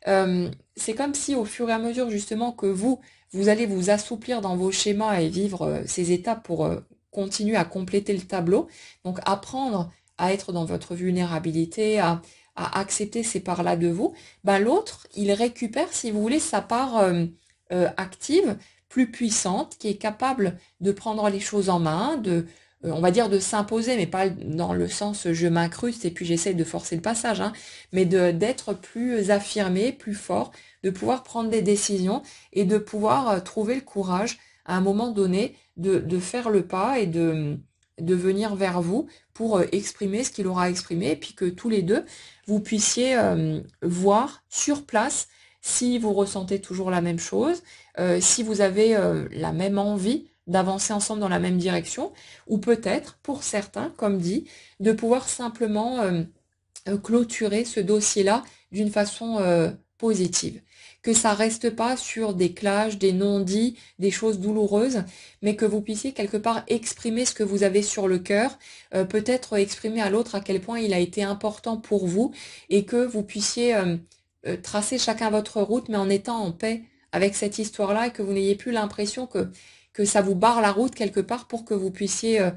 C'est comme si au fur et à mesure justement que vous allez vous assouplir dans vos schémas et vivre ces étapes pour continuer à compléter le tableau, donc apprendre à être dans votre vulnérabilité, à accepter ces parts-là de vous, l'autre, il récupère, si vous voulez, sa part active, plus puissante, qui est capable de prendre les choses en main, on va dire de s'imposer, mais pas dans le sens je m'incruste et puis j'essaye de forcer le passage, hein, mais d'être plus affirmé, plus fort, de pouvoir prendre des décisions et de pouvoir trouver le courage à un moment donné de faire le pas et de venir vers vous pour exprimer ce qu'il aura exprimé et puis que tous les deux, vous puissiez voir sur place si vous ressentez toujours la même chose, si vous avez la même envie d'avancer ensemble dans la même direction, ou peut-être, pour certains, comme dit, de pouvoir simplement clôturer ce dossier-là d'une façon positive. Que ça reste pas sur des clashs, des non-dits, des choses douloureuses, mais que vous puissiez quelque part exprimer ce que vous avez sur le cœur, peut-être exprimer à l'autre à quel point il a été important pour vous, et que vous puissiez tracer chacun votre route, mais en étant en paix avec cette histoire-là, et que vous n'ayez plus l'impression que ça vous barre la route quelque part pour que vous puissiez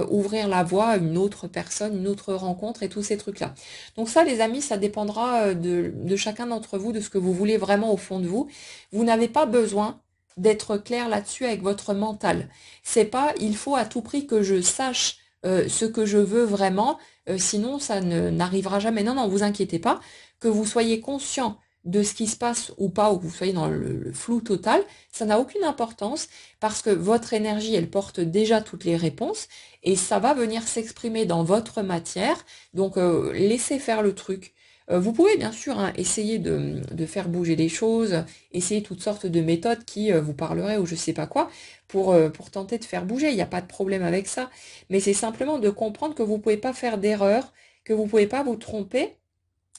ouvrir la voie à une autre personne, une autre rencontre et tous ces trucs-là. Donc ça, les amis, ça dépendra de chacun d'entre vous, de ce que vous voulez vraiment au fond de vous. Vous n'avez pas besoin d'être clair là-dessus avec votre mental. C'est pas, il faut à tout prix que je sache ce que je veux vraiment, sinon ça n'arrivera jamais. Non, non, vous inquiétez pas, que vous soyez conscient de ce qui se passe ou pas, ou que vous soyez dans le flou total, ça n'a aucune importance parce que votre énergie, elle porte déjà toutes les réponses et ça va venir s'exprimer dans votre matière. Donc, laissez faire le truc. Vous pouvez bien sûr hein, essayer de faire bouger les choses, essayer toutes sortes de méthodes qui vous parleraient ou je sais pas quoi pour tenter de faire bouger. Il n'y a pas de problème avec ça. Mais c'est simplement de comprendre que vous pouvez pas faire d'erreur, que vous pouvez pas vous tromper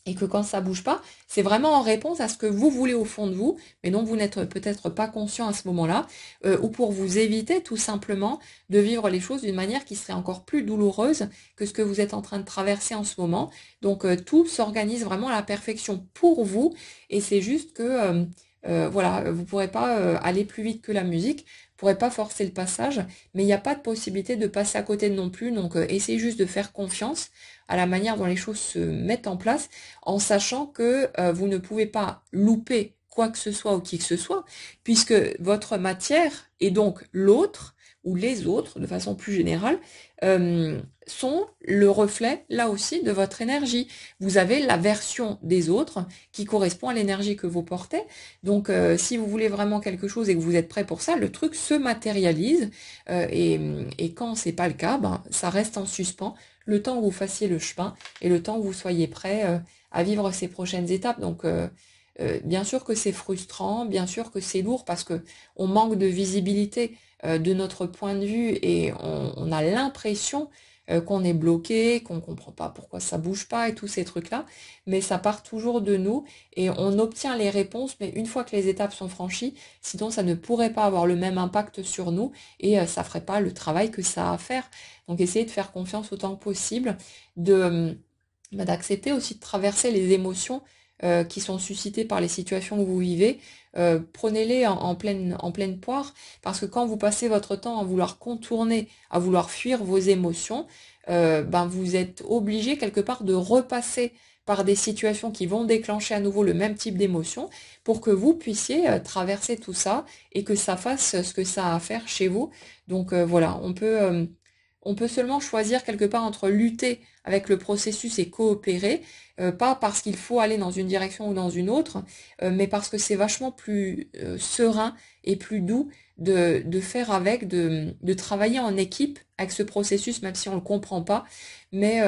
et que quand ça bouge pas, c'est vraiment en réponse à ce que vous voulez au fond de vous, mais dont vous n'êtes peut-être pas conscient à ce moment-là, ou pour vous éviter tout simplement de vivre les choses d'une manière qui serait encore plus douloureuse que ce que vous êtes en train de traverser en ce moment. Donc tout s'organise vraiment à la perfection pour vous, et c'est juste que voilà, vous pourrez pas aller plus vite que la musique, vous pourrez pas forcer le passage, mais il n'y a pas de possibilité de passer à côté non plus, donc essayez juste de faire confiance à la manière dont les choses se mettent en place, en sachant que vous ne pouvez pas louper quoi que ce soit ou qui que ce soit, puisque votre matière et donc l'autre ou les autres, de façon plus générale, sont le reflet, là aussi, de votre énergie. Vous avez la version des autres qui correspond à l'énergie que vous portez. Donc, si vous voulez vraiment quelque chose et que vous êtes prêt pour ça, le truc se matérialise. Et quand c'est pas le cas, ben, ça reste en suspens le temps que vous fassiez le chemin et le temps que vous soyez prêt à vivre ces prochaines étapes. Donc, bien sûr que c'est frustrant, bien sûr que c'est lourd parce que on manque de visibilité de notre point de vue et on a l'impression qu'on est bloqué, qu'on comprend pas pourquoi ça bouge pas et tous ces trucs-là, mais ça part toujours de nous et on obtient les réponses, mais une fois que les étapes sont franchies, sinon ça ne pourrait pas avoir le même impact sur nous et ça ferait pas le travail que ça a à faire. Donc essayez de faire confiance autant que possible, d'accepter aussi de traverser les émotions qui sont suscitées par les situations que vous vivez. Prenez-les en pleine poire, parce que quand vous passez votre temps à vouloir contourner, à vouloir fuir vos émotions, ben vous êtes obligé quelque part de repasser par des situations qui vont déclencher à nouveau le même type d'émotion pour que vous puissiez traverser tout ça et que ça fasse ce que ça a à faire chez vous. Donc voilà, on peut seulement choisir quelque part entre lutter avec le processus et coopérer, pas parce qu'il faut aller dans une direction ou dans une autre, mais parce que c'est vachement plus serein et plus doux de faire avec, de travailler en équipe avec ce processus, même si on ne le comprend pas, mais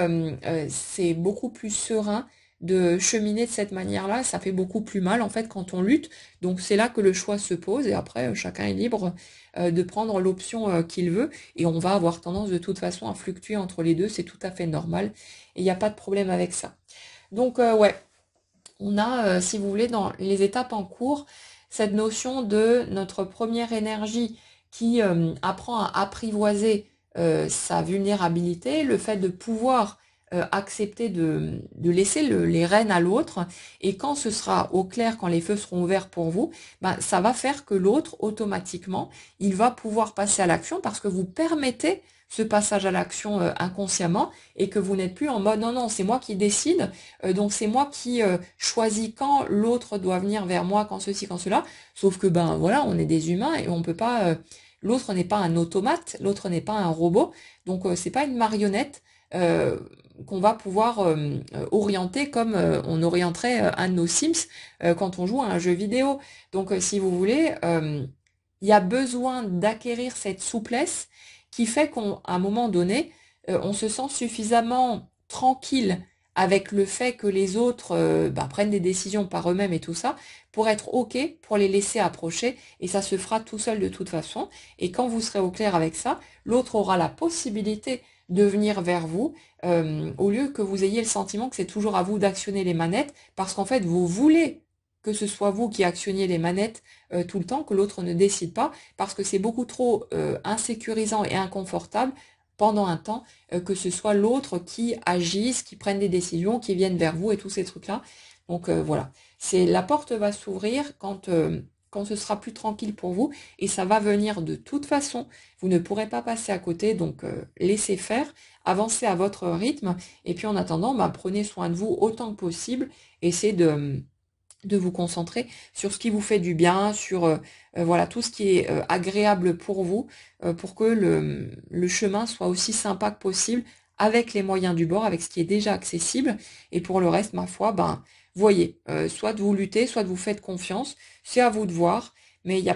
c'est beaucoup plus serein de cheminer de cette manière-là, ça fait beaucoup plus mal en fait quand on lutte, donc c'est là que le choix se pose et après chacun est libre de prendre l'option qu'il veut et on va avoir tendance de toute façon à fluctuer entre les deux, c'est tout à fait normal et il n'y a pas de problème avec ça. Donc ouais, on a, si vous voulez, dans les étapes en cours, cette notion de notre première énergie qui apprend à apprivoiser sa vulnérabilité, le fait de pouvoir accepter de laisser les rênes à l'autre, et quand ce sera au clair, quand les feux seront ouverts pour vous, ben, ça va faire que l'autre, automatiquement, il va pouvoir passer à l'action parce que vous permettez ce passage à l'action inconsciemment et que vous n'êtes plus en mode non, non, c'est moi qui décide, donc c'est moi qui choisis quand l'autre doit venir vers moi, quand ceci, quand cela, sauf que ben voilà, on est des humains et on peut pas L'autre n'est pas un automate, l'autre n'est pas un robot, donc c'est pas une marionnette euh, qu'on va pouvoir orienter comme on orienterait un de nos Sims quand on joue à un jeu vidéo. Donc si vous voulez, il y a besoin d'acquérir cette souplesse qui fait qu'à un moment donné, on se sent suffisamment tranquille avec le fait que les autres prennent des décisions par eux-mêmes et tout ça, pour être OK, pour les laisser approcher, et ça se fera tout seul de toute façon. Et quand vous serez au clair avec ça, l'autre aura la possibilité de venir vers vous, au lieu que vous ayez le sentiment que c'est toujours à vous d'actionner les manettes, parce qu'en fait, vous voulez que ce soit vous qui actionniez les manettes tout le temps, que l'autre ne décide pas, parce que c'est beaucoup trop insécurisant et inconfortable pendant un temps que ce soit l'autre qui agisse, qui prenne des décisions, qui vienne vers vous et tous ces trucs-là. Donc voilà, c'est la porte va s'ouvrir quand ce sera plus tranquille pour vous et ça va venir de toute façon. Vous ne pourrez pas passer à côté, donc laissez faire, avancez à votre rythme et puis en attendant, prenez soin de vous autant que possible. Essayez de vous concentrer sur ce qui vous fait du bien, sur voilà tout ce qui est agréable pour vous, pour que le chemin soit aussi sympa que possible avec les moyens du bord, avec ce qui est déjà accessible. Et pour le reste, ma foi, voyez, soit de vous lutter, soit de vous faites confiance. C'est à vous de voir, mais il n'y a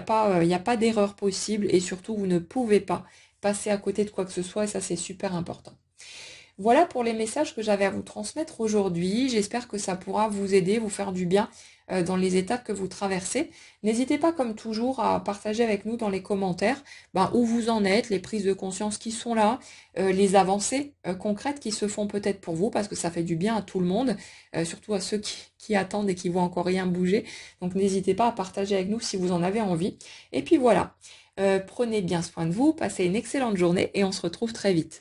pas d'erreur possible et surtout, vous ne pouvez pas passer à côté de quoi que ce soit et ça, c'est super important. Voilà pour les messages que j'avais à vous transmettre aujourd'hui. J'espère que ça pourra vous aider, vous faire du bien dans les étapes que vous traversez. N'hésitez pas, comme toujours, à partager avec nous dans les commentaires où vous en êtes, les prises de conscience qui sont là, les avancées concrètes qui se font peut-être pour vous, parce que ça fait du bien à tout le monde, surtout à ceux qui attendent et qui voient encore rien bouger. Donc n'hésitez pas à partager avec nous si vous en avez envie. Et puis voilà, prenez bien soin de vous, passez une excellente journée et on se retrouve très vite.